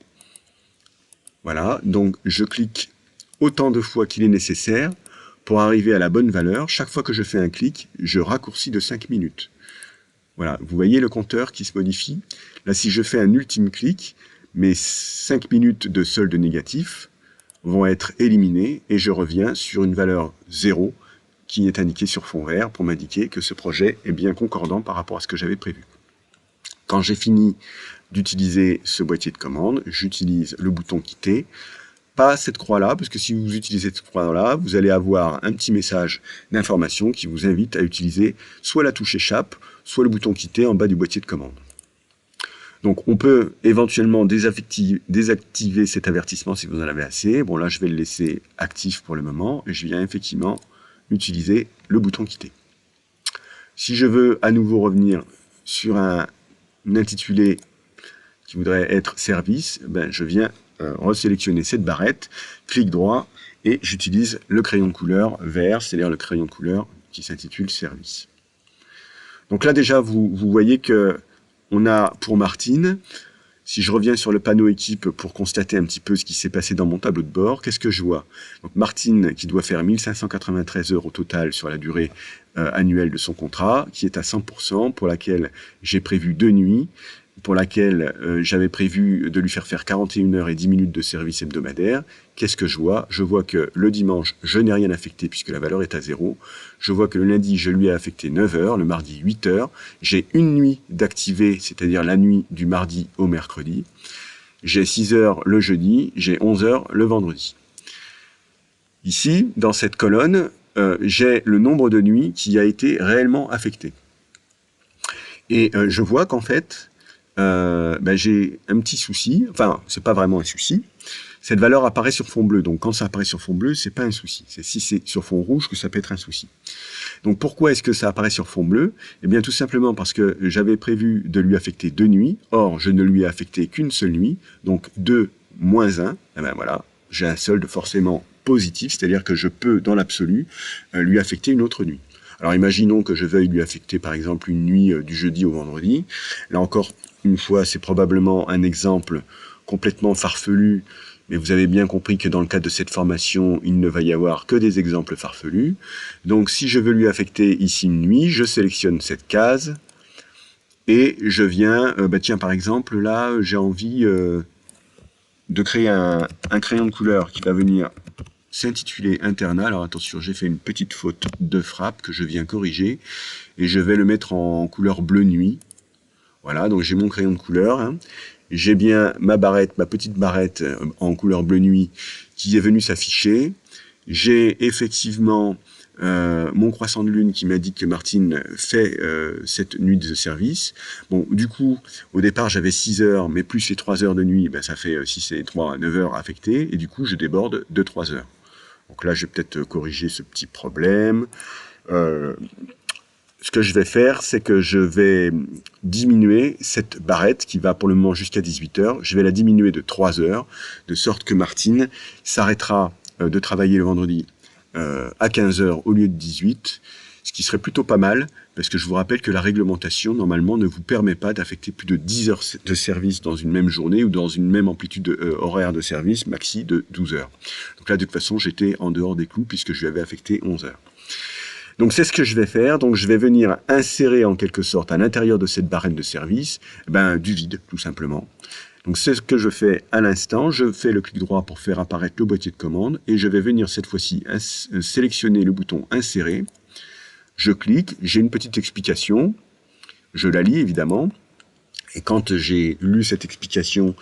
Voilà, donc je clique autant de fois qu'il est nécessaire pour arriver à la bonne valeur. Chaque fois que je fais un clic, je raccourcis de 5 minutes. Voilà, vous voyez le compteur qui se modifie. Là, si je fais un ultime clic, mes 5 minutes de solde négatif vont être éliminées et je reviens sur une valeur 0 qui est indiquée sur fond vert pour m'indiquer que ce projet est bien concordant par rapport à ce que j'avais prévu. Quand j'ai fini d'utiliser ce boîtier de commande, j'utilise le bouton quitter. Pas cette croix-là, parce que si vous utilisez cette croix-là, vous allez avoir un petit message d'information qui vous invite à utiliser soit la touche échappe, soit le bouton quitter en bas du boîtier de commande. Donc on peut éventuellement désactiver cet avertissement si vous en avez assez. Bon là je vais le laisser actif pour le moment, et je viens effectivement utiliser le bouton quitter. Si je veux à nouveau revenir sur un intitulé qui voudrait être service, ben je viens resélectionner cette barrette, clic droit, et j'utilise le crayon de couleur vert, c'est-à-dire le crayon de couleur qui s'intitule service. Donc là déjà, vous voyez que on a pour Martine, si je reviens sur le panneau équipe pour constater un petit peu ce qui s'est passé dans mon tableau de bord, qu'est-ce que je vois? Donc Martine qui doit faire 1593 heures au total sur la durée annuelle de son contrat, qui est à 100%, pour laquelle j'ai prévu 2 nuits, pour laquelle j'avais prévu de lui faire 41 heures et 10 minutes de service hebdomadaire. Qu'est-ce que je vois? Je vois que le dimanche, je n'ai rien affecté puisque la valeur est à 0. Je vois que le lundi, je lui ai affecté 9 heures, le mardi 8 heures. J'ai une nuit d'activé, c'est-à-dire la nuit du mardi au mercredi. J'ai 6 heures le jeudi, j'ai 11 heures le vendredi. Ici, dans cette colonne, j'ai le nombre de nuits qui a été réellement affecté. Et je vois qu'en fait, j'ai un petit souci, enfin, c'est pas vraiment un souci, cette valeur apparaît sur fond bleu. Donc quand ça apparaît sur fond bleu, c'est pas un souci. C'est si c'est sur fond rouge que ça peut être un souci. Donc pourquoi est-ce que ça apparaît sur fond bleu? Eh bien tout simplement parce que j'avais prévu de lui affecter 2 nuits, or je ne lui ai affecté qu'une seule nuit, donc 2 moins 1, eh ben voilà, j'ai un solde forcément positif, c'est-à-dire que je peux dans l'absolu lui affecter une autre nuit. Alors imaginons que je veuille lui affecter par exemple une nuit du jeudi au vendredi. Là encore une fois, c'est probablement un exemple complètement farfelu, mais vous avez bien compris que dans le cadre de cette formation, il ne va y avoir que des exemples farfelus. Donc si je veux lui affecter ici une nuit, je sélectionne cette case et je viens, tiens par exemple, là j'ai envie de créer un crayon de couleur qui va venir s'intituler internat. Alors attention, j'ai fait une petite faute de frappe que je viens corriger et je vais le mettre en couleur bleu nuit. Voilà, donc j'ai mon crayon de couleur, hein. J'ai bien ma barrette, ma petite barrette en couleur bleu nuit qui est venue s'afficher. J'ai effectivement mon croissant de lune qui m'indique que Martine fait cette nuit de service. Bon, du coup, au départ, j'avais 6 heures, mais plus les 3 heures de nuit, ça fait 6 et 3, 9 heures affectées, et du coup, je déborde de 3 heures. Donc là, je vais peut-être corriger ce petit problème. Ce que je vais faire, c'est que je vais diminuer cette barrette qui va pour le moment jusqu'à 18 heures. Je vais la diminuer de 3 heures, de sorte que Martine s'arrêtera de travailler le vendredi à 15 heures au lieu de 18, ce qui serait plutôt pas mal, parce que je vous rappelle que la réglementation, normalement, ne vous permet pas d'affecter plus de 10 heures de service dans une même journée ou dans une même amplitude horaire de service, maxi de 12 heures. Donc là, de toute façon, j'étais en dehors des clous puisque je lui avais affecté 11 heures. Donc c'est ce que je vais faire, donc je vais venir insérer en quelque sorte à l'intérieur de cette barrette de service, du vide tout simplement. Donc c'est ce que je fais à l'instant, je fais le clic droit pour faire apparaître le boîtier de commande et je vais venir cette fois-ci sélectionner le bouton insérer. Je clique, j'ai une petite explication, je la lis évidemment, et quand j'ai lu cette explication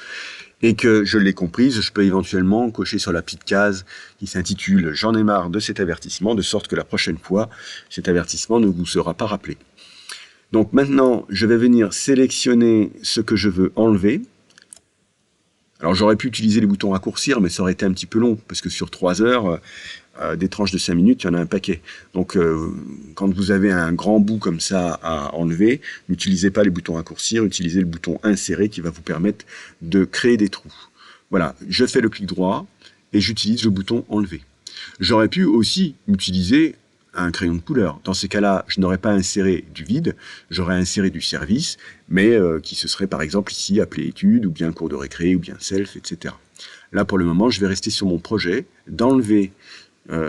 et que je l'ai comprise, je peux éventuellement cocher sur la petite case qui s'intitule « J'en ai marre de cet avertissement », de sorte que la prochaine fois, cet avertissement ne vous sera pas rappelé. Donc maintenant, je vais venir sélectionner ce que je veux enlever. Alors j'aurais pu utiliser les boutons raccourcir, mais ça aurait été un petit peu long, parce que sur 3 heures, des tranches de 5 minutes, il y en a un paquet. Donc quand vous avez un grand bout comme ça à enlever, n'utilisez pas les boutons raccourcir, utilisez le bouton insérer qui va vous permettre de créer des trous. Voilà, je fais le clic droit et j'utilise le bouton enlever. J'aurais pu aussi utiliser un crayon de couleur. Dans ces cas-là, je n'aurais pas inséré du vide, j'aurais inséré du service, mais qui se serait par exemple ici appelé études, ou bien cours de récré, ou bien self, etc. Là, pour le moment, je vais rester sur mon projet d'enlever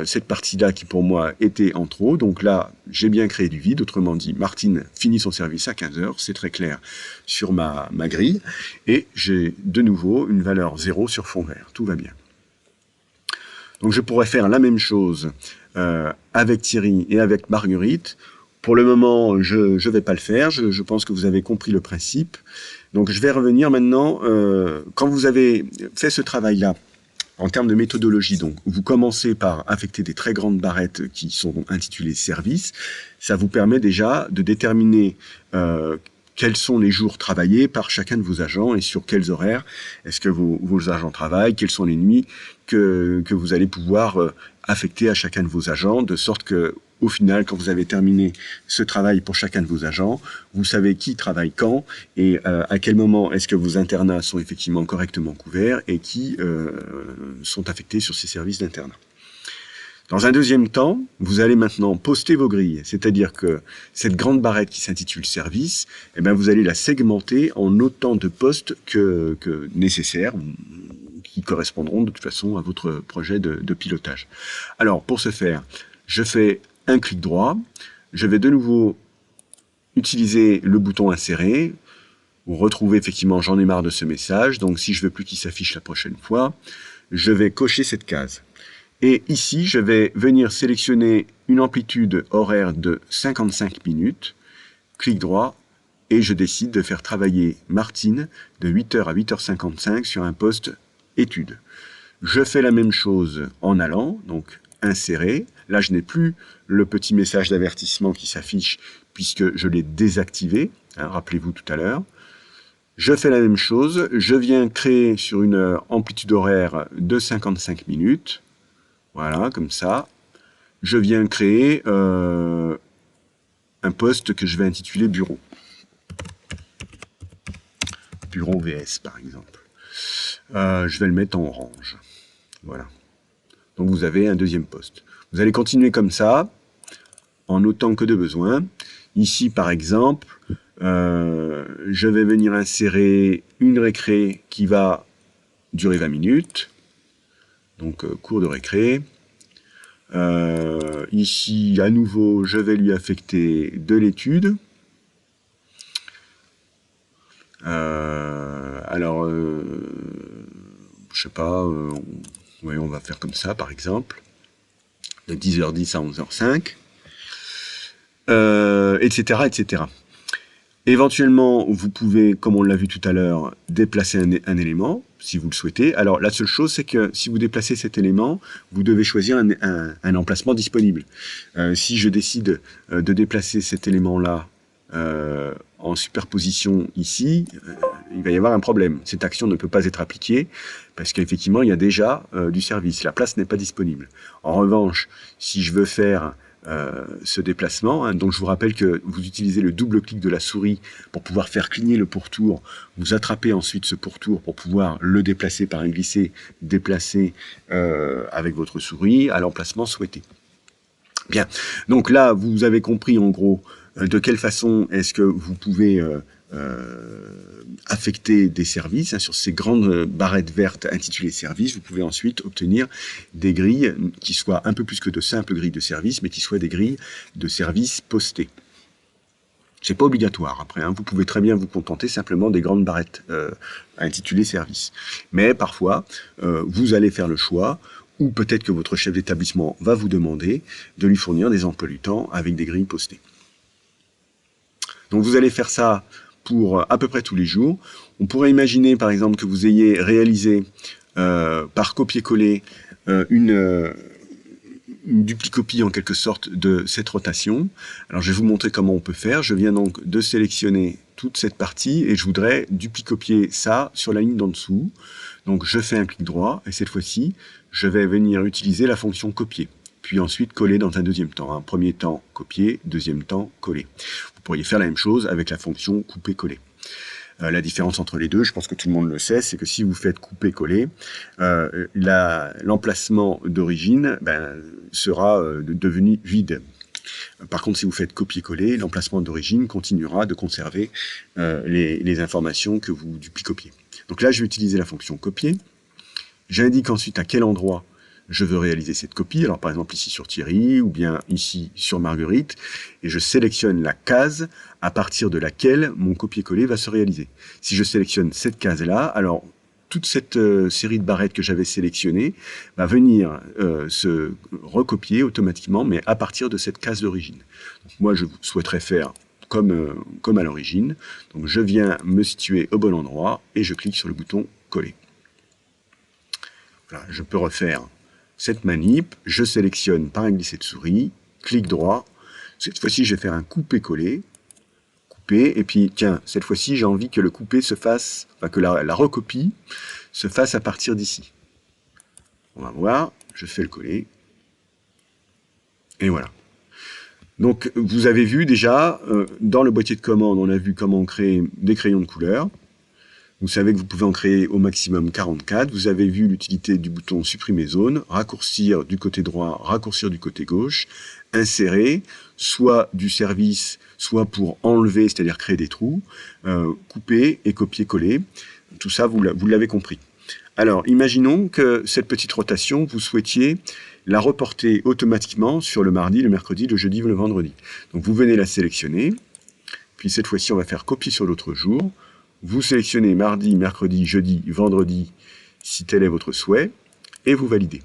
cette partie-là qui pour moi était en trop. Donc là, j'ai bien créé du vide. Autrement dit, Martine finit son service à 15 heures. C'est très clair sur ma grille. Et j'ai de nouveau une valeur 0 sur fond vert. Tout va bien. Donc je pourrais faire la même chose avec Thierry et avec Marguerite. Pour le moment, je ne vais pas le faire. Je pense que vous avez compris le principe. Donc je vais revenir maintenant. Quand vous avez fait ce travail-là, en termes de méthodologie, donc, vous commencez par affecter des très grandes barrettes qui sont intitulées services. Ça vous permet déjà de déterminer quels sont les jours travaillés par chacun de vos agents et sur quels horaires est-ce que vos agents travaillent, quelles sont les nuits que vous allez pouvoir affecter à chacun de vos agents, de sorte que au final, quand vous avez terminé ce travail pour chacun de vos agents, vous savez qui travaille quand et à quel moment est-ce que vos internats sont effectivement correctement couverts et qui sont affectés sur ces services d'internat. Dans un deuxième temps, vous allez maintenant poster vos grilles, c'est-à-dire que cette grande barrette qui s'intitule service, vous allez la segmenter en autant de postes que nécessaires, qui correspondront de toute façon à votre projet de pilotage. Alors, pour ce faire, je fais un clic droit, je vais de nouveau utiliser le bouton insérer, vous retrouvez effectivement j'en ai marre de ce message, donc si je veux plus qu'il s'affiche la prochaine fois, je vais cocher cette case. Et ici, je vais venir sélectionner une amplitude horaire de 55 minutes, clic droit, et je décide de faire travailler Martine de 8h à 8h55 sur un poste études. Je fais la même chose en allant, donc insérer. Là, je n'ai plus le petit message d'avertissement qui s'affiche puisque je l'ai désactivé, hein, rappelez-vous tout à l'heure. Je fais la même chose, je viens créer sur une amplitude horaire de 55 minutes, voilà, comme ça. Je viens créer un poste que je vais intituler Bureau. Bureau VS, par exemple. Je vais le mettre en orange. Voilà. Donc vous avez un deuxième poste. Vous allez continuer comme ça, en autant que de besoin. Ici, par exemple, je vais venir insérer une récré qui va durer 20 minutes. Donc, cours de récré. Ici, à nouveau, je vais lui affecter de l'étude. Alors, je sais pas, ouais, on va faire comme ça, par exemple, de 10h10 à 11h05, etc., etc. Éventuellement, vous pouvez, comme on l'a vu tout à l'heure, déplacer un élément, si vous le souhaitez. Alors, la seule chose, c'est que si vous déplacez cet élément, vous devez choisir un emplacement disponible. Si je décide de déplacer cet élément-là en superposition ici, il va y avoir un problème. Cette action ne peut pas être appliquée parce qu'effectivement, il y a déjà du service. La place n'est pas disponible. En revanche, si je veux faire ce déplacement, hein, donc je vous rappelle que vous utilisez le double clic de la souris pour pouvoir faire cligner le pourtour, vous attrapez ensuite ce pourtour pour pouvoir le déplacer par un glisser, déplacer avec votre souris à l'emplacement souhaité. Bien, donc là vous avez compris en gros de quelle façon est-ce que vous pouvez affecter des services, hein, sur ces grandes barrettes vertes intitulées services. Vous pouvez ensuite obtenir des grilles qui soient un peu plus que de simples grilles de services, mais qui soient des grilles de services postées. C'est pas obligatoire après, hein. Vous pouvez très bien vous contenter simplement des grandes barrettes intitulées services. Mais parfois, vous allez faire le choix, ou peut-être que votre chef d'établissement va vous demander de lui fournir des emplois du temps avec des grilles postées. Donc vous allez faire ça pour à peu près tous les jours. On pourrait imaginer par exemple que vous ayez réalisé par copier-coller une duplicopie en quelque sorte de cette rotation. Alors je vais vous montrer comment on peut faire. Je viens donc de sélectionner toute cette partie et je voudrais duplicopier ça sur la ligne d'en dessous. Donc je fais un clic droit et cette fois-ci je vais venir utiliser la fonction copier. Puis ensuite coller dans un deuxième temps. Un premier temps copier, deuxième temps coller. Vous pourriez faire la même chose avec la fonction couper-coller. La différence entre les deux, je pense que tout le monde le sait, c'est que si vous faites couper-coller, l'emplacement d'origine sera devenu vide. Par contre, si vous faites copier-coller, l'emplacement d'origine continuera de conserver les informations que vous duplicopiez. Donc là, je vais utiliser la fonction copier. J'indique ensuite à quel endroit je veux réaliser cette copie, alors par exemple ici sur Thierry, ou bien ici sur Marguerite, et je sélectionne la case à partir de laquelle mon copier-coller va se réaliser. Si je sélectionne cette case-là, alors toute cette série de barrettes que j'avais sélectionnées va venir se recopier automatiquement, mais à partir de cette case d'origine. Moi, je souhaiterais faire comme à l'origine, donc je viens me situer au bon endroit, et je clique sur le bouton « Coller ». Voilà, je peux refaire cette manip, je sélectionne par un glisser de souris, clic droit, cette fois-ci je vais faire un couper-coller, couper, et puis tiens, cette fois-ci j'ai envie que le couper se fasse, enfin que la recopie se fasse à partir d'ici. On va voir, je fais le coller, et voilà. Donc vous avez vu déjà, dans le boîtier de commande, on a vu comment créer des crayons de couleur. Vous savez que vous pouvez en créer au maximum 44. Vous avez vu l'utilité du bouton supprimer zone, raccourcir du côté droit, raccourcir du côté gauche, insérer, soit du service, soit pour enlever, c'est-à-dire créer des trous, couper et copier-coller. Tout ça, vous l'avez compris. Alors, imaginons que cette petite rotation, vous souhaitiez la reporter automatiquement sur le mardi, le mercredi, le jeudi ou le vendredi. Donc, vous venez la sélectionner. Puis cette fois-ci, on va faire copier sur l'autre jour. Vous sélectionnez mardi, mercredi, jeudi, vendredi, si tel est votre souhait, et vous validez.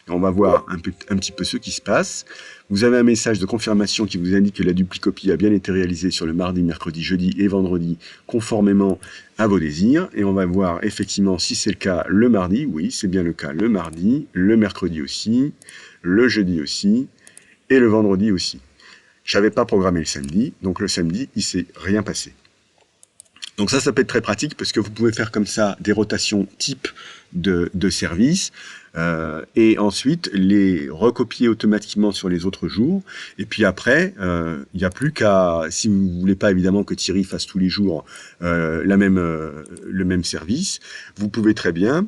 On va voir un petit peu ce qui se passe. Vous avez un message de confirmation qui vous indique que la duplicopie a bien été réalisée sur le mardi, mercredi, jeudi et vendredi, conformément à vos désirs. Et on va voir effectivement si c'est le cas le mardi. Oui, c'est bien le cas le mardi, le mercredi aussi, le jeudi aussi, et le vendredi aussi. Je n'avais pas programmé le samedi, donc le samedi, il ne s'est rien passé. Donc ça peut être très pratique parce que vous pouvez faire comme ça des rotations type de services et ensuite les recopier automatiquement sur les autres jours. Et puis après, il n'y a plus qu'à, si vous ne voulez pas évidemment que Thierry fasse tous les jours le même service, vous pouvez très bien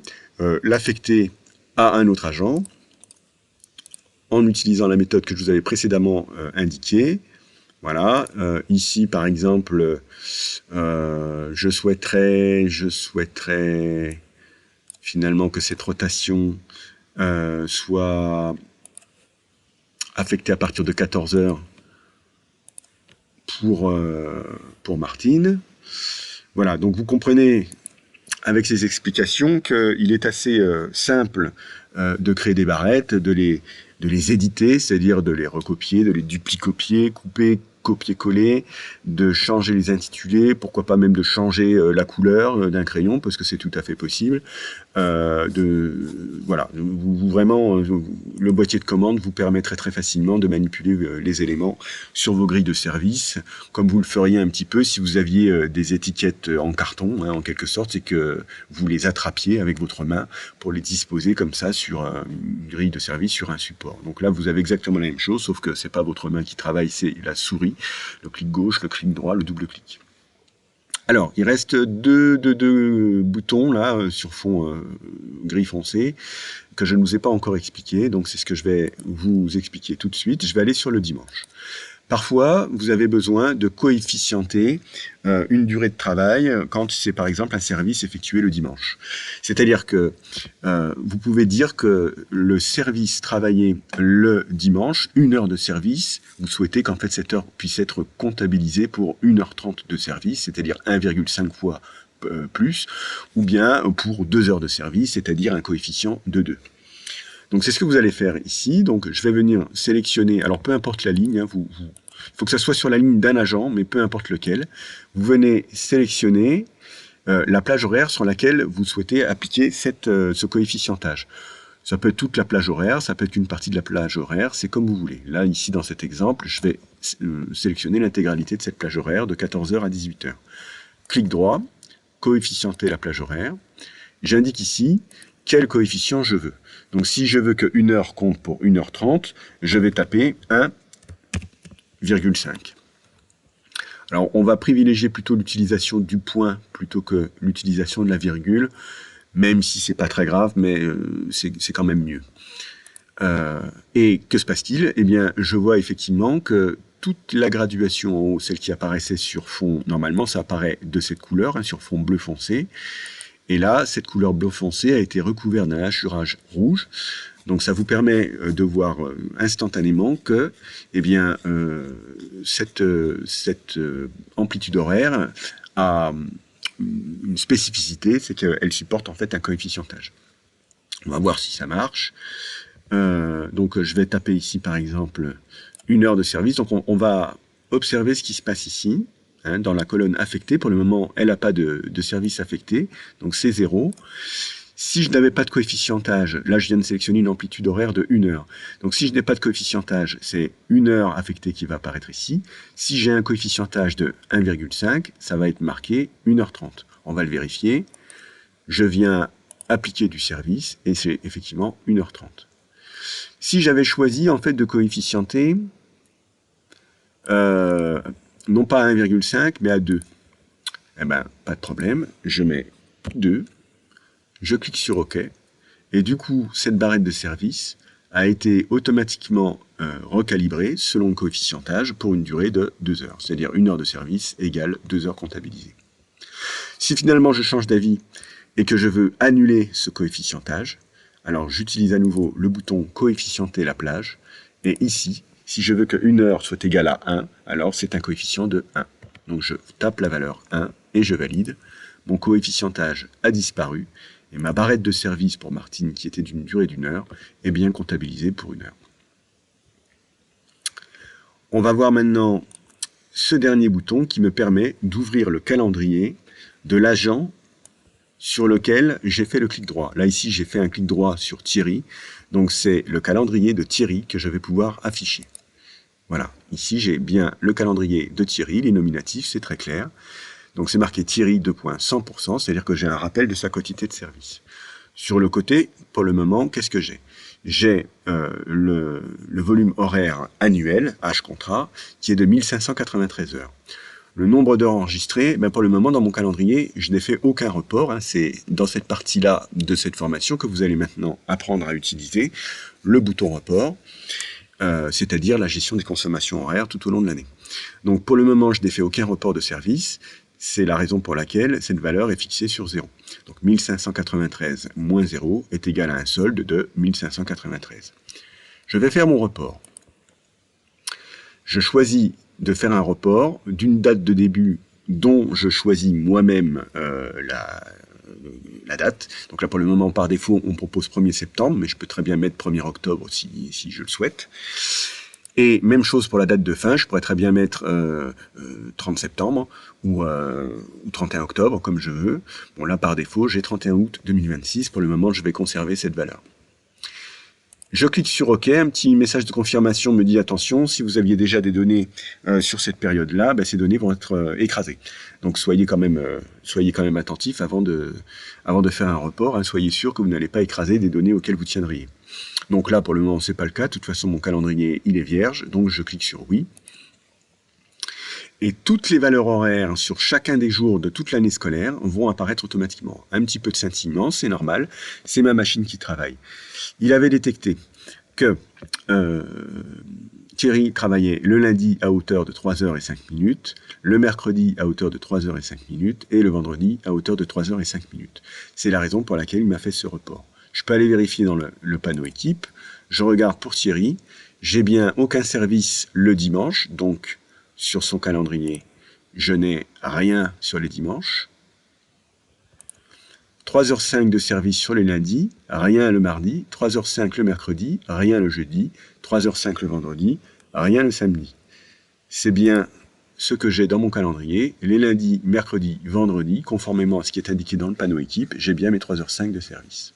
l'affecter à un autre agent en utilisant la méthode que je vous avais précédemment indiquée. Voilà, ici par exemple, je souhaiterais finalement que cette rotation soit affectée à partir de 14 heures pour Martine. Voilà, donc vous comprenez avec ces explications qu'il est assez simple de créer des barrettes, de les éditer, c'est-à-dire de les recopier, de les duplicopier, couper, copier-coller, de changer les intitulés, pourquoi pas même de changer la couleur d'un crayon, parce que c'est tout à fait possible. Voilà, vraiment, le boîtier de commande vous permet très facilement de manipuler les éléments sur vos grilles de service, comme vous le feriez un petit peu si vous aviez des étiquettes en carton, hein, en quelque sorte, et que vous les attrapiez avec votre main pour les disposer comme ça sur une grille de service, sur un support. Donc là, vous avez exactement la même chose, sauf que c'est pas votre main qui travaille, c'est la souris, le clic gauche, le clic droit, le double clic. Alors, il reste deux boutons là sur fond gris foncé que je ne vous ai pas encore expliqué, donc c'est ce que je vais vous expliquer tout de suite. Je vais aller sur le dimanche. Parfois, vous avez besoin de coefficienter une durée de travail quand c'est par exemple un service effectué le dimanche. C'est-à-dire que vous pouvez dire que le service travaillé le dimanche, 1 heure de service, vous souhaitez qu'en fait cette heure puisse être comptabilisée pour 1h30 de service, c'est-à-dire 1,5 fois plus, ou bien pour 2 heures de service, c'est-à-dire un coefficient de 2. Donc c'est ce que vous allez faire ici. Donc je vais venir sélectionner, alors peu importe la ligne, hein, il faut que ça soit sur la ligne d'un agent, mais peu importe lequel. Vous venez sélectionner la plage horaire sur laquelle vous souhaitez appliquer ce coefficientage. Ça peut être toute la plage horaire, ça peut être une partie de la plage horaire, c'est comme vous voulez. Là, ici, dans cet exemple, je vais sélectionner l'intégralité de cette plage horaire de 14h à 18h. Clic droit, coefficienter la plage horaire. J'indique ici quel coefficient je veux. Donc si je veux que 1 heure compte pour 1h30, je vais taper 1,5. Alors on va privilégier plutôt l'utilisation du point plutôt que l'utilisation de la virgule, même si c'est pas très grave, mais c'est quand même mieux. Et que se passe-t-il? Eh bien, je vois effectivement que toute la graduation en haut, celle qui apparaissait sur fond, normalement ça apparaît de cette couleur, hein, sur fond bleu foncé. Et là, cette couleur bleu foncé a été recouverte d'un hachurage rouge. Donc ça vous permet de voir instantanément que eh bien, cette amplitude horaire a une spécificité, c'est qu'elle supporte en fait un coefficientage. On va voir si ça marche. Donc je vais taper ici par exemple 1 heure de service. Donc on va observer ce qui se passe ici. Hein, dans la colonne affectée, pour le moment, elle n'a pas de service affecté, donc c'est 0. Si je n'avais pas de coefficientage, là je viens de sélectionner une amplitude horaire de 1 heure. Donc si je n'ai pas de coefficientage, c'est 1 heure affectée qui va apparaître ici. Si j'ai un coefficientage de 1,5, ça va être marqué 1h30. On va le vérifier. Je viens appliquer du service et c'est effectivement 1h30. Si j'avais choisi en fait de coefficienter non pas à 1,5, mais à 2. Eh ben, pas de problème, je mets 2, je clique sur OK, et du coup, cette barrette de service a été automatiquement recalibrée selon le coefficientage pour une durée de 2 heures, c'est-à-dire 1 heure de service égale 2 heures comptabilisées. Si finalement je change d'avis et que je veux annuler ce coefficientage, alors j'utilise à nouveau le bouton coefficienter la plage, et ici, si je veux que 1 heure soit égale à 1, alors c'est un coefficient de 1. Donc je tape la valeur 1 et je valide. Mon coefficientage a disparu et ma barrette de service pour Martine, qui était d'une durée d'1 heure, est bien comptabilisée pour 1 heure. On va voir maintenant ce dernier bouton qui me permet d'ouvrir le calendrier de l'agent sur lequel j'ai fait le clic droit. Là, ici, j'ai fait un clic droit sur Thierry. Donc, c'est le calendrier de Thierry que je vais pouvoir afficher. Voilà, ici j'ai bien le calendrier de Thierry, les nominatifs, c'est très clair. Donc c'est marqué Thierry 2.100%, c'est-à-dire que j'ai un rappel de sa quantité de service. Sur le côté, pour le moment, qu'est-ce que j'ai? J'ai le volume horaire annuel, H contrat, qui est de 1593 heures. Le nombre d'heures enregistrées, ben pour le moment, dans mon calendrier, je n'ai fait aucun report. C'est dans cette partie-là de cette formation que vous allez maintenant apprendre à utiliser le bouton report, c'est-à-dire la gestion des consommations horaires tout au long de l'année. Donc pour le moment, je n'ai fait aucun report de service. C'est la raison pour laquelle cette valeur est fixée sur 0. Donc 1593 moins 0 est égal à un solde de 1593. Je vais faire mon report. Je choisis de faire un report d'une date de début dont je choisis moi-même la date. Donc là, pour le moment, par défaut, on propose 1er septembre, mais je peux très bien mettre 1er octobre si je le souhaite. Et même chose pour la date de fin, je pourrais très bien mettre 30 septembre ou 31 octobre, comme je veux. Bon, là, par défaut, j'ai 31 août 2026. Pour le moment, je vais conserver cette valeur. Je clique sur OK, un petit message de confirmation me dit attention, si vous aviez déjà des données sur cette période-là, ben, ces données vont être écrasées. Donc soyez quand même attentif avant de faire un report, hein, soyez sûr que vous n'allez pas écraser des données auxquelles vous tiendriez. Donc là, pour le moment, c'est pas le cas. De toute façon, mon calendrier, il est vierge. Donc, je clique sur oui. Et toutes les valeurs horaires sur chacun des jours de toute l'année scolaire vont apparaître automatiquement. Un petit peu de scintillement, c'est normal. C'est ma machine qui travaille. Il avait détecté que Thierry travaillait le lundi à hauteur de 3h05 minutes, le mercredi à hauteur de 3h05 minutes et le vendredi à hauteur de 3h05 minutes. C'est la raison pour laquelle il m'a fait ce report. Je peux aller vérifier dans le panneau équipe. Je regarde pour Thierry. J'ai bien aucun service le dimanche, donc sur son calendrier, je n'ai rien sur les dimanches. 3h05 de service sur les lundis, rien le mardi. 3h05 le mercredi, rien le jeudi. 3h05 le vendredi, rien le samedi. C'est bien ce que j'ai dans mon calendrier. Les lundis, mercredis, vendredis, conformément à ce qui est indiqué dans le panneau équipe, j'ai bien mes 3h05 de service.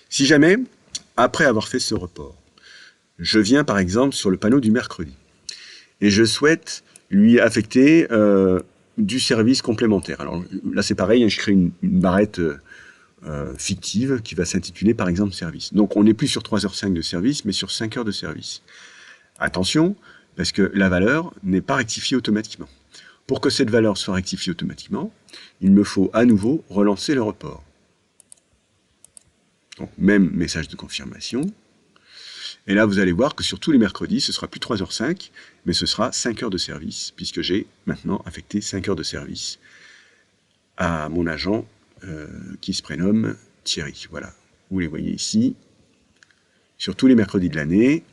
Si jamais, après avoir fait ce report, je viens par exemple sur le panneau du mercredi et je souhaite lui affecter du service complémentaire. Alors là c'est pareil, hein, je crée une barrette fictive qui va s'intituler par exemple service. Donc on n'est plus sur 3h05 de service, mais sur 5 heures de service. Attention, parce que la valeur n'est pas rectifiée automatiquement. Pour que cette valeur soit rectifiée automatiquement, il me faut à nouveau relancer le report. Donc, même message de confirmation. Et là, vous allez voir que sur tous les mercredis, ce sera plus 3h05, mais ce sera 5 heures de service, puisque j'ai maintenant affecté 5 heures de service à mon agent qui se prénomme Thierry. Voilà, vous les voyez ici. Sur tous les mercredis de l'année,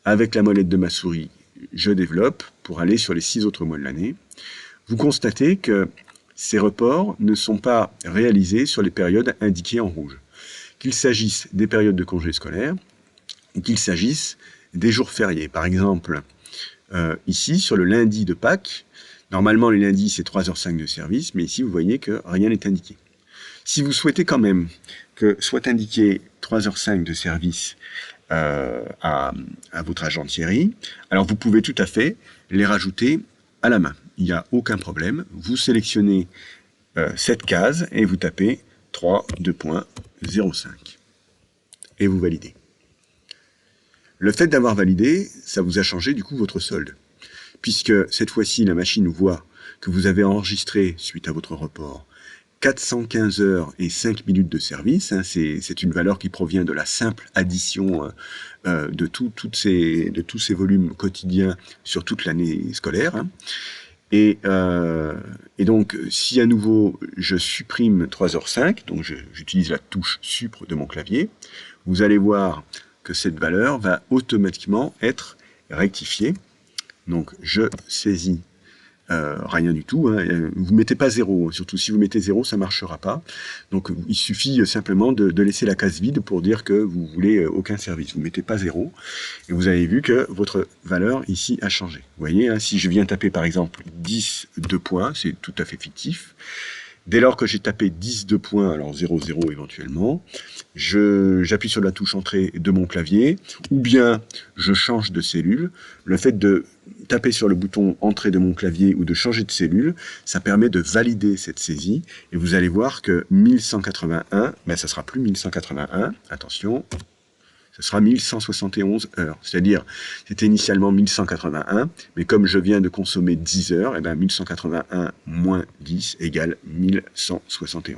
avec la molette de ma souris, je développe pour aller sur les 6 autres mois de l'année. Vous constatez que ces reports ne sont pas réalisés sur les périodes indiquées en rouge. Qu'il s'agisse des périodes de congés scolaires, ou qu'il s'agisse des jours fériés. Par exemple, ici, sur le lundi de Pâques, normalement le lundi c'est 3h05 de service, mais ici vous voyez que rien n'est indiqué. Si vous souhaitez quand même que soit indiqué 3h05 de service à votre agent Thierry, alors vous pouvez tout à fait les rajouter à la main. Il n'y a aucun problème. Vous sélectionnez cette case et vous tapez 3.2.05 et vous validez. Le fait d'avoir validé, ça vous a changé du coup votre solde, puisque cette fois-ci la machine voit que vous avez enregistré, suite à votre report, 415 heures et 5 minutes de service. Hein, c'est une valeur qui provient de la simple addition de tous ces volumes quotidiens sur toute l'année scolaire. Hein. Et donc, si à nouveau je supprime 3h05, donc j'utilise la touche Supr de mon clavier, vous allez voir que cette valeur va automatiquement être rectifiée. Donc, je saisis rien du tout. Hein. Vous ne mettez pas 0. Surtout si vous mettez 0, ça ne marchera pas. Donc, il suffit simplement de laisser la case vide pour dire que vous voulez aucun service. Vous ne mettez pas 0. Et vous avez vu que votre valeur ici a changé. Vous voyez, hein, si je viens taper par exemple 10 2 points, c'est tout à fait fictif. Dès lors que j'ai tapé 10 de points, alors 0, 0 éventuellement, j'appuie sur la touche entrée de mon clavier, ou bien je change de cellule. Le fait de taper sur le bouton entrée de mon clavier ou de changer de cellule, ça permet de valider cette saisie, et vous allez voir que 1181, ben ça sera plus 1181, attention, ce sera 1171 heures. C'est-à-dire, c'était initialement 1181, mais comme je viens de consommer 10 heures, et bien 1181 moins 10 égale 1171.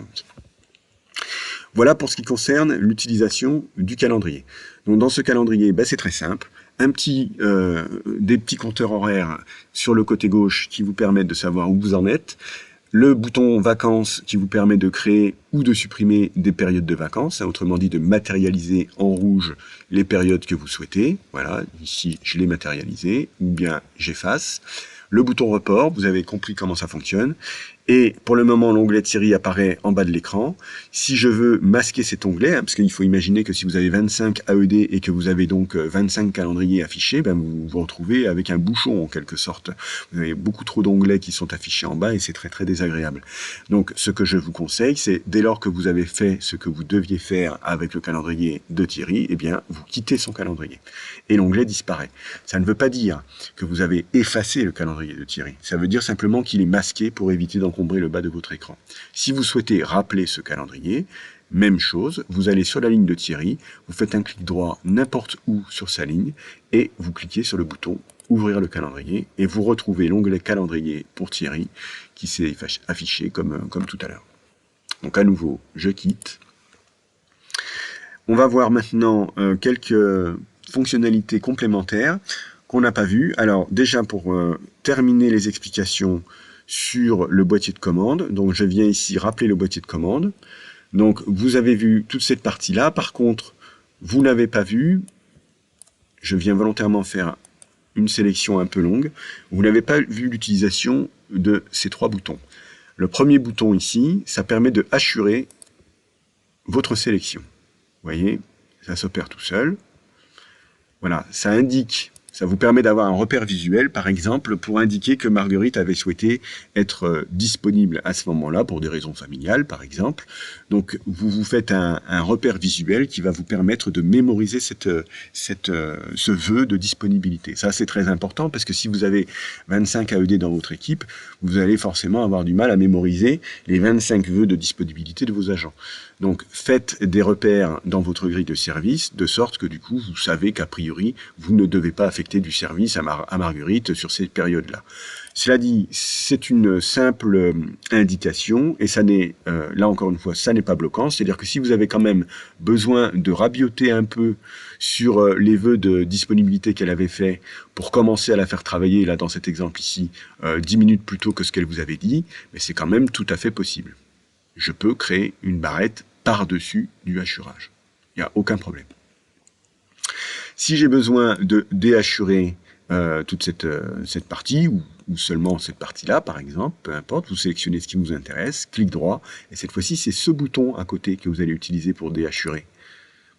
Voilà pour ce qui concerne l'utilisation du calendrier. Donc dans ce calendrier, ben c'est très simple. Des petits compteurs horaires sur le côté gauche qui vous permettent de savoir où vous en êtes. Le bouton vacances qui vous permet de créer ou de supprimer des périodes de vacances, autrement dit de matérialiser en rouge les périodes que vous souhaitez. Voilà, ici je l'ai matérialisé, ou bien j'efface. Le bouton report, vous avez compris comment ça fonctionne. Et pour le moment, l'onglet Thierry apparaît en bas de l'écran. Si je veux masquer cet onglet, parce qu'il faut imaginer que si vous avez 25 AED et que vous avez donc 25 calendriers affichés, ben vous vous retrouvez avec un bouchon en quelque sorte. Vous avez beaucoup trop d'onglets qui sont affichés en bas et c'est très très désagréable. Donc ce que je vous conseille, c'est dès lors que vous avez fait ce que vous deviez faire avec le calendrier de Thierry, eh bien vous quittez son calendrier et l'onglet disparaît. Ça ne veut pas dire que vous avez effacé le calendrier de Thierry. Ça veut dire simplement qu'il est masqué pour éviter d'encombrer le bas de votre écran. Si vous souhaitez rappeler ce calendrier, même chose, vous allez sur la ligne de Thierry, vous faites un clic droit n'importe où sur sa ligne et vous cliquez sur le bouton ouvrir le calendrier et vous retrouvez l'onglet calendrier pour Thierry qui s'est affiché comme tout à l'heure. Donc à nouveau, je quitte. On va voir maintenant quelques fonctionnalités complémentaires qu'on n'a pas vues. Alors déjà pour terminer les explications sur le boîtier de commande, donc je viens ici rappeler le boîtier de commande. Donc vous avez vu toute cette partie-là, par contre vous n'avez pas vu, je viens volontairement faire une sélection un peu longue, vous n'avez pas vu l'utilisation de ces trois boutons. Le premier bouton ici, ça permet de hachurer votre sélection. Vous voyez, ça s'opère tout seul. Voilà, ça indique, ça vous permet d'avoir un repère visuel, par exemple, pour indiquer que Marguerite avait souhaité être disponible à ce moment-là, pour des raisons familiales, par exemple. Donc, vous vous faites un repère visuel qui va vous permettre de mémoriser ce vœu de disponibilité. Ça, c'est très important, parce que si vous avez 25 AED dans votre équipe, vous allez forcément avoir du mal à mémoriser les 25 vœux de disponibilité de vos agents. Donc, faites des repères dans votre grille de service, de sorte que du coup, vous savez qu'a priori, vous ne devez pas affecter du service à Marguerite sur ces périodes-là. Cela dit, c'est une simple indication, et ça n'est, là encore une fois, ça n'est pas bloquant. C'est-à-dire que si vous avez quand même besoin de rabioter un peu sur les vœux de disponibilité qu'elle avait fait pour commencer à la faire travailler, là dans cet exemple ici, 10 minutes plus tôt que ce qu'elle vous avait dit, mais c'est quand même tout à fait possible. Je peux créer une barrette par-dessus du hachurage. Il n'y a aucun problème. Si j'ai besoin de déhachurer toute cette partie, ou seulement cette partie-là, par exemple, peu importe, vous sélectionnez ce qui vous intéresse, clic droit, et cette fois-ci, c'est ce bouton à côté que vous allez utiliser pour déhachurer.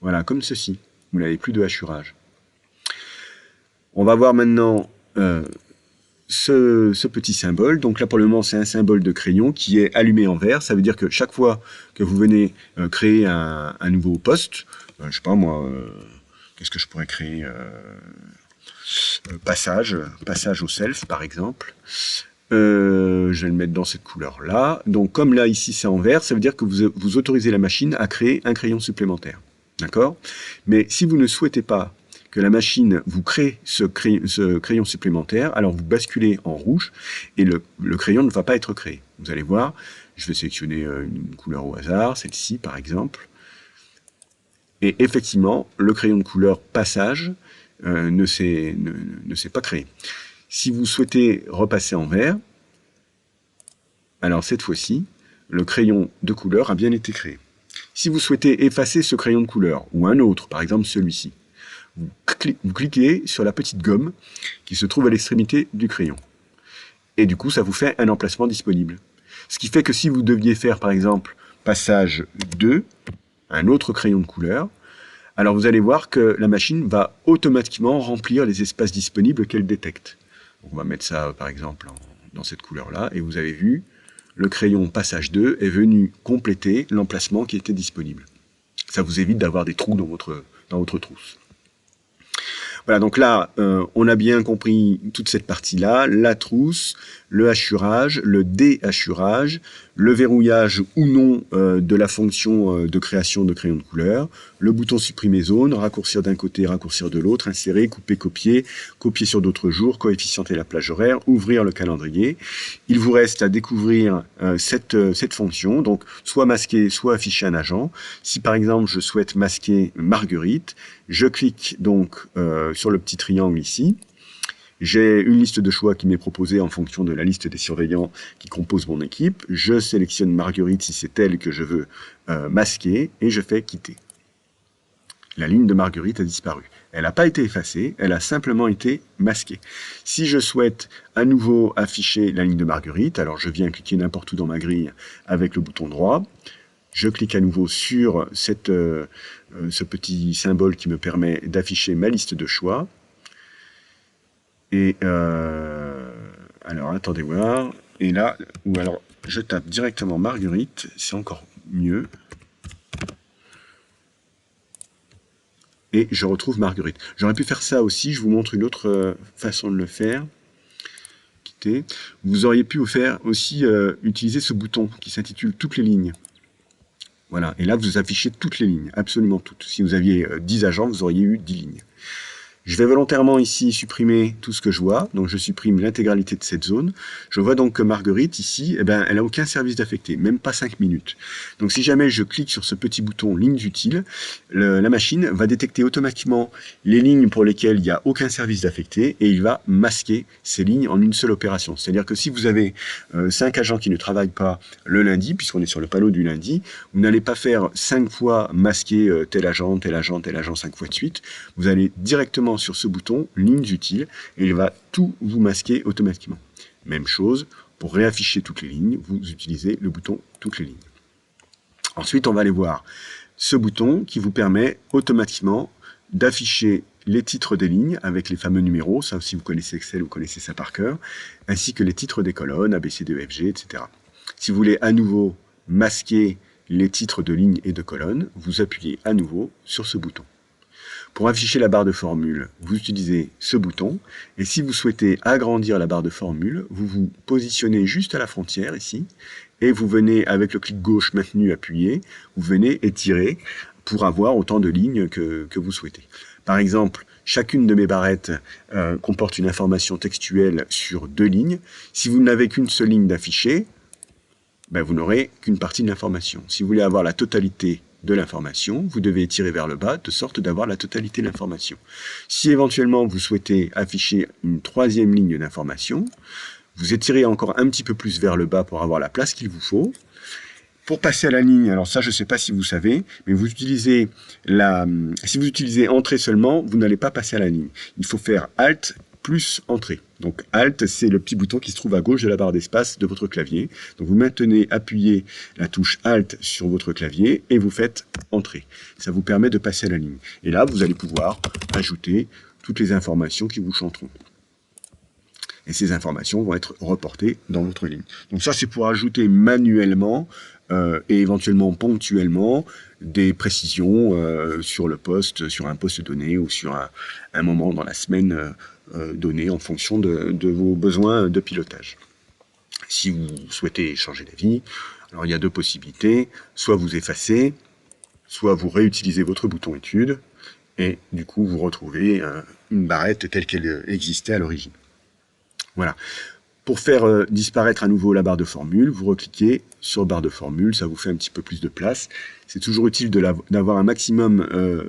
Voilà, comme ceci. Vous n'avez plus de hachurage. On va voir maintenant ce petit symbole. Donc là, pour le moment, c'est un symbole de crayon qui est allumé en vert. Ça veut dire que chaque fois que vous venez créer un nouveau poste, je sais pas moi, qu'est-ce que je pourrais créer passage au self, par exemple. Je vais le mettre dans cette couleur-là. Donc, comme là, ici, c'est en vert, ça veut dire que vous autorisez la machine à créer un crayon supplémentaire. D'accord? Mais si vous ne souhaitez pas que la machine vous crée ce crayon supplémentaire, alors vous basculez en rouge et le crayon ne va pas être créé. Vous allez voir, je vais sélectionner une couleur au hasard, celle-ci par exemple. Et effectivement, le crayon de couleur passage ne s'est pas créé. Si vous souhaitez repasser en vert, alors cette fois-ci, le crayon de couleur a bien été créé. Si vous souhaitez effacer ce crayon de couleur, ou un autre, par exemple celui-ci, vous cliquez sur la petite gomme qui se trouve à l'extrémité du crayon. Et du coup, ça vous fait un emplacement disponible. Ce qui fait que si vous deviez faire, par exemple, passage 2, un autre crayon de couleur, alors vous allez voir que la machine va automatiquement remplir les espaces disponibles qu'elle détecte. On va mettre ça, par exemple, dans cette couleur-là, et vous avez vu, le crayon passage 2 est venu compléter l'emplacement qui était disponible. Ça vous évite d'avoir des trous dans votre trousse. Voilà, donc là, on a bien compris toute cette partie-là, la trousse, le hachurage, le déhachurage, le verrouillage ou non de la fonction de création de crayon de couleur, le bouton supprimer zone, raccourcir d'un côté, raccourcir de l'autre, insérer, couper, copier, copier sur d'autres jours, coefficienter la plage horaire, ouvrir le calendrier. Il vous reste à découvrir cette fonction, donc soit masquer, soit afficher un agent. Si par exemple je souhaite masquer Marguerite, je clique donc sur le petit triangle ici. J'ai une liste de choix qui m'est proposée en fonction de la liste des surveillants qui composent mon équipe. Je sélectionne Marguerite si c'est elle que je veux masquer et je fais quitter. La ligne de Marguerite a disparu. Elle n'a pas été effacée, elle a simplement été masquée. Si je souhaite à nouveau afficher la ligne de Marguerite, alors je viens cliquer n'importe où dans ma grille avec le bouton droit. Je clique à nouveau sur ce petit symbole qui me permet d'afficher ma liste de choix. Et alors attendez voir. Et là, ou alors je tape directement Marguerite, c'est encore mieux. Et je retrouve Marguerite. J'aurais pu faire ça aussi, je vous montre une autre façon de le faire. Quitter. Vous auriez pu faire aussi utiliser ce bouton qui s'intitule toutes les lignes. Voilà, et là vous affichez toutes les lignes, absolument toutes. Si vous aviez 10 agents, vous auriez eu 10 lignes. Je vais volontairement ici supprimer tout ce que je vois, donc je supprime l'intégralité de cette zone. Je vois donc que Marguerite ici, eh ben, elle n'a aucun service d'affecté, même pas 5 minutes. Donc si jamais je clique sur ce petit bouton lignes utiles, la machine va détecter automatiquement les lignes pour lesquelles il n'y a aucun service d'affecté et il va masquer ces lignes en une seule opération. C'est-à-dire que si vous avez 5 agents qui ne travaillent pas le lundi, puisqu'on est sur le panneau du lundi, vous n'allez pas faire 5 fois masquer tel agent, tel agent, tel agent 5 fois de suite. Vous allez directement sur ce bouton lignes utiles et il va tout vous masquer automatiquement. Même chose, pour réafficher toutes les lignes, vous utilisez le bouton toutes les lignes. Ensuite, on va aller voir ce bouton qui vous permet automatiquement d'afficher les titres des lignes avec les fameux numéros, ça si vous connaissez Excel, vous connaissez ça par cœur, ainsi que les titres des colonnes, A, B, C, D, E, F, G, etc. Si vous voulez à nouveau masquer les titres de lignes et de colonnes, vous appuyez à nouveau sur ce bouton. Pour afficher la barre de formule, vous utilisez ce bouton, et si vous souhaitez agrandir la barre de formule, vous vous positionnez juste à la frontière ici, et vous venez avec le clic gauche maintenu appuyé, vous venez étirer pour avoir autant de lignes que vous souhaitez. Par exemple, chacune de mes barrettes comporte une information textuelle sur 2 lignes. Si vous n'avez qu'une seule ligne d'affiché, ben vous n'aurez qu'une partie de l'information. Si vous voulez avoir la totalité de l'information, vous devez tirer vers le bas de sorte d'avoir la totalité de l'information. Si éventuellement vous souhaitez afficher une 3e ligne d'information, vous étirez encore un petit peu plus vers le bas pour avoir la place qu'il vous faut. Pour passer à la ligne, alors ça je ne sais pas si vous savez, mais si vous utilisez Entrée seulement, vous n'allez pas passer à la ligne. Il faut faire Alt plus Entrée. Donc Alt, c'est le petit bouton qui se trouve à gauche de la barre d'espace de votre clavier. Donc vous maintenez appuyé la touche Alt sur votre clavier et vous faites Entrée. Ça vous permet de passer à la ligne. Et là, vous allez pouvoir ajouter toutes les informations qui vous chanteront. Et ces informations vont être reportées dans votre ligne. Donc ça, c'est pour ajouter manuellement et éventuellement ponctuellement des précisions sur le poste, sur un poste donné ou sur un moment dans la semaine donné en fonction de vos besoins de pilotage. Si vous souhaitez changer d'avis, alors il y a 2 possibilités, soit vous effacez, soit vous réutilisez votre bouton étude et du coup vous retrouvez une barrette telle qu'elle existait à l'origine. Voilà. Pour faire disparaître à nouveau la barre de formule, vous recliquez sur barre de formule, ça vous fait un petit peu plus de place. C'est toujours utile d'avoir un maximum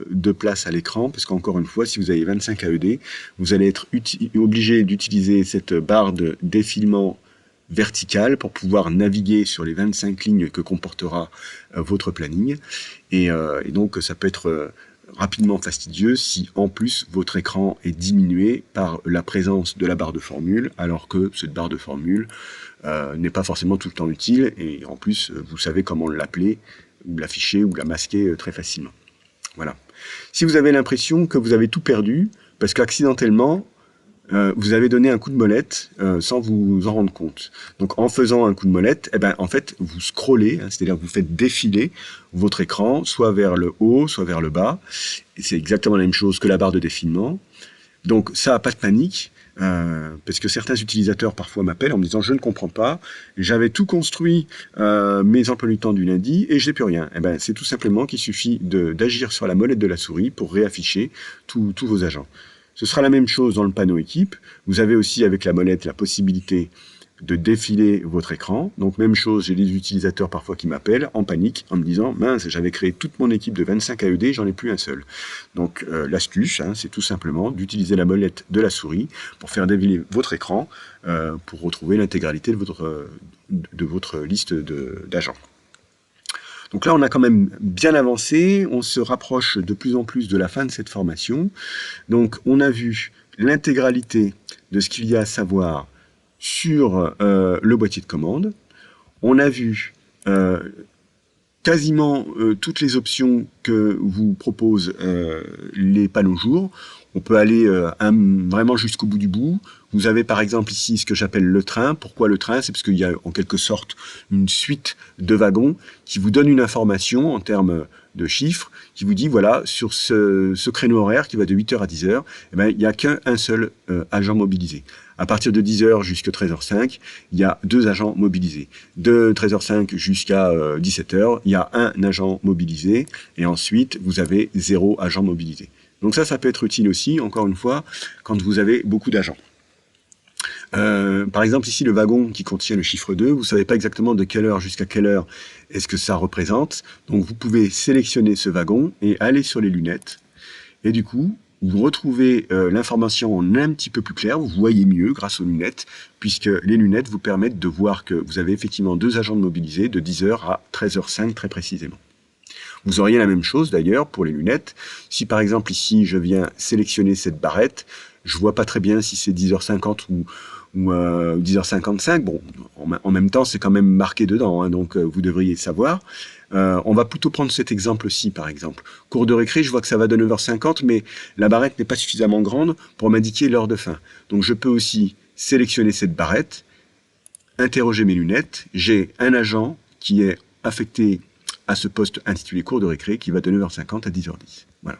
de place à l'écran, parce qu'encore une fois, si vous avez 25 AED, vous allez être obligé d'utiliser cette barre de défilement verticale pour pouvoir naviguer sur les 25 lignes que comportera votre planning. Et donc, ça peut être rapidement fastidieux si en plus votre écran est diminué par la présence de la barre de formule, alors que cette barre de formule n'est pas forcément tout le temps utile, et en plus vous savez comment l'appeler, ou l'afficher, ou la masquer très facilement. Voilà. Si vous avez l'impression que vous avez tout perdu, parce qu'accidentellement, vous avez donné un coup de molette sans vous en rendre compte. Donc en faisant un coup de molette, en fait, vous scrollez, hein, c'est-à-dire que vous faites défiler votre écran, soit vers le haut, soit vers le bas. Et c'est exactement la même chose que la barre de défilement. Donc ça, pas de panique, parce que certains utilisateurs parfois m'appellent en me disant « je ne comprends pas, j'avais tout construit mes emplois du temps du lundi et j'ai plus rien ». C'est tout simplement qu'il suffit d'agir sur la molette de la souris pour réafficher tous vos agents. Ce sera la même chose dans le panneau équipe. Vous avez aussi avec la molette la possibilité de défiler votre écran. Donc même chose, j'ai des utilisateurs parfois qui m'appellent en panique en me disant « mince, j'avais créé toute mon équipe de 25 AED, j'en ai plus un seul ». Donc l'astuce, hein, c'est tout simplement d'utiliser la molette de la souris pour faire défiler votre écran pour retrouver l'intégralité de votre liste d'agents. Donc là, on a quand même bien avancé, on se rapproche de plus en plus de la fin de cette formation. Donc on a vu l'intégralité de ce qu'il y a à savoir sur le boîtier de commande. On a vu quasiment toutes les options que vous proposent les panneaux jours. On peut aller vraiment jusqu'au bout du bout. Vous avez par exemple ici ce que j'appelle le train. Pourquoi le train? C'est parce qu'il y a en quelque sorte une suite de wagons qui vous donne une information en termes de chiffres, qui vous dit voilà, sur ce créneau horaire qui va de 8h à 10h, il n'y a qu'un seul agent mobilisé. À partir de 10h jusqu'à 13h05, il y a 2 agents mobilisés. De 13h05 jusqu'à 17h, il y a un agent mobilisé. Et ensuite, vous avez 0 agent mobilisé. Donc ça peut être utile aussi, encore une fois, quand vous avez beaucoup d'agents. Par exemple, ici, le wagon qui contient le chiffre 2, vous ne savez pas exactement de quelle heure jusqu'à quelle heure est-ce que ça représente. Donc, vous pouvez sélectionner ce wagon et aller sur les lunettes. Et du coup, vous retrouvez l'information en un petit peu plus clair, vous voyez mieux grâce aux lunettes, puisque les lunettes vous permettent de voir que vous avez effectivement 2 agents mobilisés de 10h à 13h05 très précisément. Vous auriez la même chose d'ailleurs pour les lunettes. Si par exemple ici je viens sélectionner cette barrette, je vois pas très bien si c'est 10h50 ou 10h55. Bon, en même temps c'est quand même marqué dedans, hein, donc vous devriez savoir. On va plutôt prendre cet exemple-ci par exemple. Cours de récré, je vois que ça va de 9h50, mais la barrette n'est pas suffisamment grande pour m'indiquer l'heure de fin. Donc je peux aussi sélectionner cette barrette, interroger mes lunettes. J'ai un agent qui est affecté à ce poste intitulé cours de récré qui va de 9h50 à 10h10. Voilà.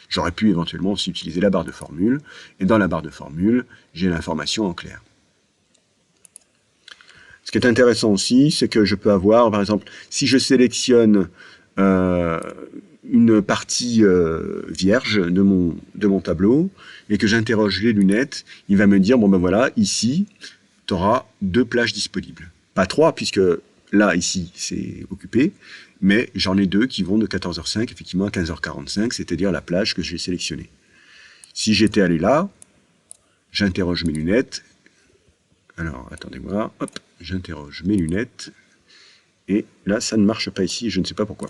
J'aurais pu éventuellement aussi utiliser la barre de formule, et dans la barre de formule, j'ai l'information en clair. Ce qui est intéressant aussi, c'est que je peux avoir, par exemple, si je sélectionne une partie vierge de mon tableau, et que j'interroge les lunettes, il va me dire, bon ben voilà, ici, tu auras 2 plages disponibles. Pas 3, puisque là, ici, c'est occupé, mais j'en ai 2 qui vont de 14h05 effectivement à 15h45, c'est-à-dire la plage que j'ai sélectionnée. Si j'étais allé là, j'interroge mes lunettes. Alors, attendez-moi, hop, j'interroge mes lunettes. Et là, ça ne marche pas ici, je ne sais pas pourquoi.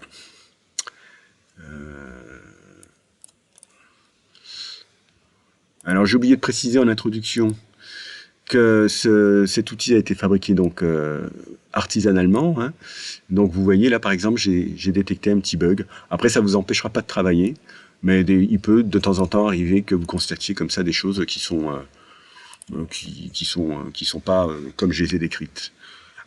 Alors, j'ai oublié de préciser en introduction que cet outil a été fabriqué donc artisanalement, hein. Donc vous voyez là par exemple j'ai détecté un petit bug. Après ça vous empêchera pas de travailler, mais il peut de temps en temps arriver que vous constatiez comme ça des choses qui sont pas comme je les ai décrites.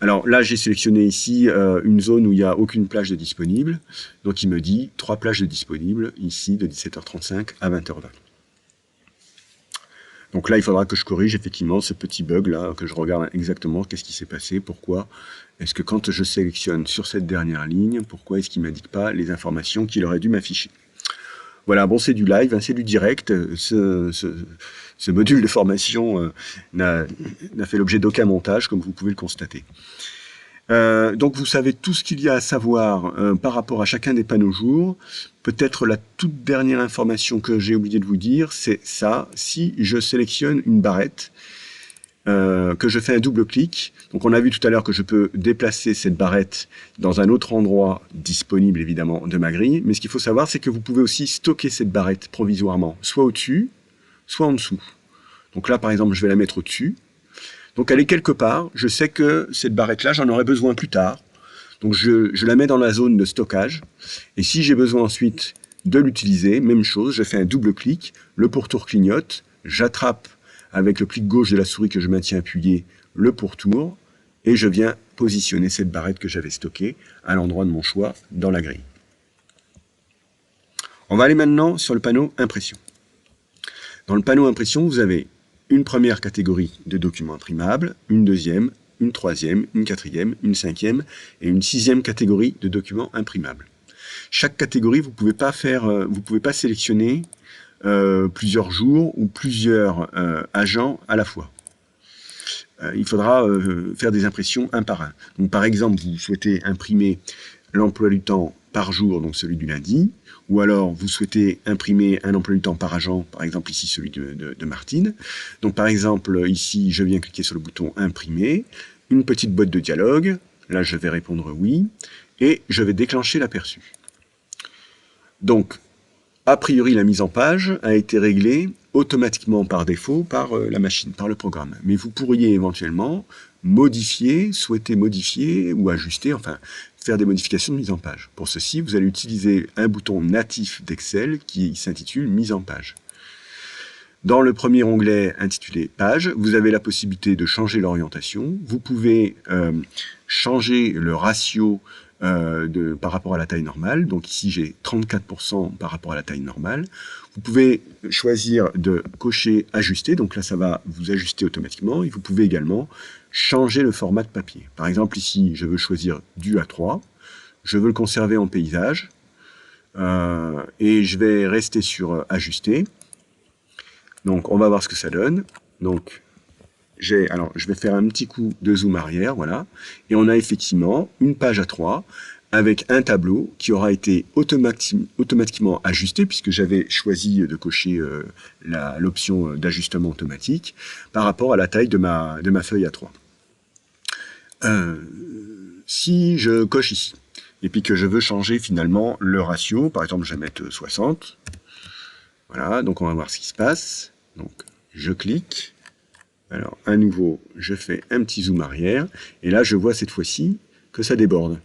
Alors là j'ai sélectionné ici une zone où il n'y a aucune plage de disponible, donc il me dit 3 plages de disponibles ici de 17h35 à 20h20. Donc là, il faudra que je corrige effectivement ce petit bug-là, que je regarde exactement qu'est-ce qui s'est passé, pourquoi est-ce que quand je sélectionne sur cette dernière ligne, pourquoi est-ce qu'il ne m'indique pas les informations qu'il aurait dû m'afficher. Voilà, bon, c'est du live, hein, c'est du direct. Ce module de formation n'a fait l'objet d'aucun montage, comme vous pouvez le constater. Donc vous savez tout ce qu'il y a à savoir par rapport à chacun des panneaux jours. Peut-être la toute dernière information que j'ai oublié de vous dire, c'est ça. Si je sélectionne une barrette, que je fais un double-clic, donc on a vu tout à l'heure que je peux déplacer cette barrette dans un autre endroit disponible évidemment de ma grille, mais ce qu'il faut savoir c'est que vous pouvez aussi stocker cette barrette provisoirement, soit au-dessus, soit en dessous. Donc là par exemple je vais la mettre au-dessus. Donc elle est quelque part, je sais que cette barrette-là, j'en aurai besoin plus tard. Donc je la mets dans la zone de stockage. Et si j'ai besoin ensuite de l'utiliser, même chose, je fais un double-clic, le pourtour clignote, j'attrape avec le clic gauche de la souris que je maintiens appuyé, le pourtour, et je viens positionner cette barrette que j'avais stockée à l'endroit de mon choix dans la grille. On va aller maintenant sur le panneau impression. Dans le panneau impression, vous avez une première catégorie de documents imprimables, une deuxième, une troisième, une quatrième, une cinquième et une sixième catégorie de documents imprimables. Chaque catégorie, vous pouvez pas sélectionner plusieurs jours ou plusieurs agents à la fois. Il faudra faire des impressions un par un. Donc, par exemple, vous souhaitez imprimer l'emploi du temps par jour, donc celui du lundi, ou alors vous souhaitez imprimer un emploi du temps par agent, par exemple ici celui de Martine. Donc par exemple ici, je viens cliquer sur le bouton imprimer, une petite boîte de dialogue, là je vais répondre oui, et je vais déclencher l'aperçu. Donc, a priori, la mise en page a été réglée automatiquement par défaut par la machine, par le programme. Mais vous pourriez éventuellement modifier, souhaiter modifier ou ajuster, enfin, faire des modifications de mise en page. Pour ceci, vous allez utiliser un bouton natif d'Excel qui s'intitule Mise en page. Dans le premier onglet intitulé Page, vous avez la possibilité de changer l'orientation. Vous pouvez changer le ratio par rapport à la taille normale. Donc ici, j'ai 34% par rapport à la taille normale. Vous pouvez choisir de cocher Ajuster. Donc là, ça va vous ajuster automatiquement. Et vous pouvez également changer le format de papier. Par exemple, ici, je veux choisir du A3. Je veux le conserver en paysage. Et je vais rester sur Ajuster. Donc, on va voir ce que ça donne. Donc, alors, je vais faire un petit coup de zoom arrière, voilà. Et on a effectivement une page A3 avec un tableau qui aura été automatiquement ajusté, puisque j'avais choisi de cocher l'option d'ajustement automatique par rapport à la taille de ma feuille A3. Si je coche ici, et puis que je veux changer finalement le ratio, par exemple, je vais mettre 60. Voilà, donc on va voir ce qui se passe. Donc, je clique. Alors, à nouveau, je fais un petit zoom arrière. Et là, je vois cette fois-ci que ça déborde.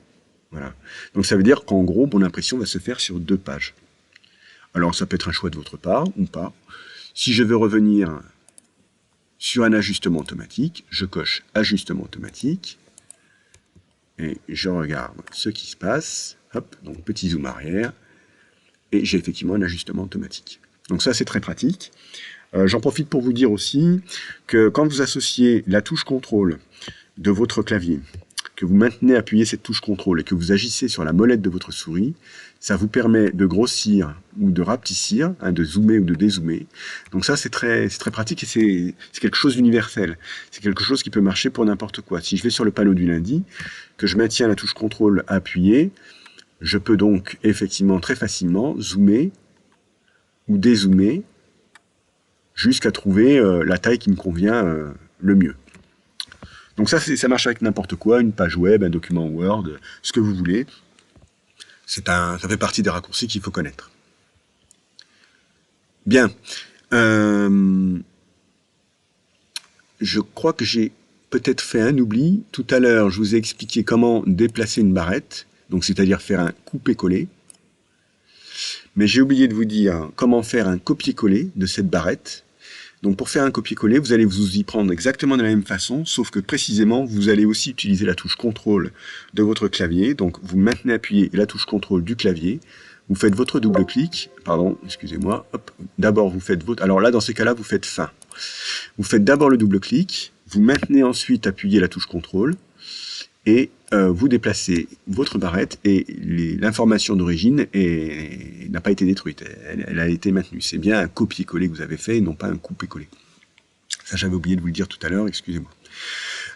Voilà. Donc, ça veut dire qu'en gros, mon impression va se faire sur 2 pages. Alors, ça peut être un choix de votre part ou pas. Si je veux revenir sur un ajustement automatique, je coche Ajustement automatique. Et je regarde ce qui se passe. Hop, donc petit zoom arrière. Et j'ai effectivement un ajustement automatique. Donc ça, c'est très pratique. J'en profite pour vous dire aussi que quand vous associez la touche contrôle de votre clavier, que vous maintenez appuyé cette touche contrôle et que vous agissez sur la molette de votre souris, ça vous permet de grossir ou de rapetissir, hein, de zoomer ou de dézoomer. Donc ça, c'est très pratique et c'est quelque chose d'universel. C'est quelque chose qui peut marcher pour n'importe quoi. Si je vais sur le panneau du lundi, que je maintiens la touche contrôle appuyée, je peux donc effectivement très facilement zoomer ou dézoomer jusqu'à trouver la taille qui me convient le mieux. Donc ça marche avec n'importe quoi, une page web, un document Word, ce que vous voulez. Ça fait partie des raccourcis qu'il faut connaître. Bien. Je crois que j'ai peut-être fait un oubli. Tout à l'heure, je vous ai expliqué comment déplacer une barrette, donc c'est-à-dire faire un coupé-coller. Mais j'ai oublié de vous dire comment faire un copier-coller de cette barrette. Donc pour faire un copier-coller, vous allez vous y prendre exactement de la même façon, sauf que précisément, vous allez aussi utiliser la touche contrôle de votre clavier. Donc vous maintenez appuyé la touche contrôle du clavier, vous faites votre double-clic, pardon, excusez-moi, hop, d'abord vous faites votre... Alors là, dans ces cas-là, vous faites fin. Vous faites d'abord le double-clic, vous maintenez ensuite appuyé la touche contrôle, et vous déplacez votre barrette et l'information d'origine n'a pas été détruite, elle a été maintenue. C'est bien un copier-coller que vous avez fait et non pas un couper-coller. Ça, j'avais oublié de vous le dire tout à l'heure, excusez-moi.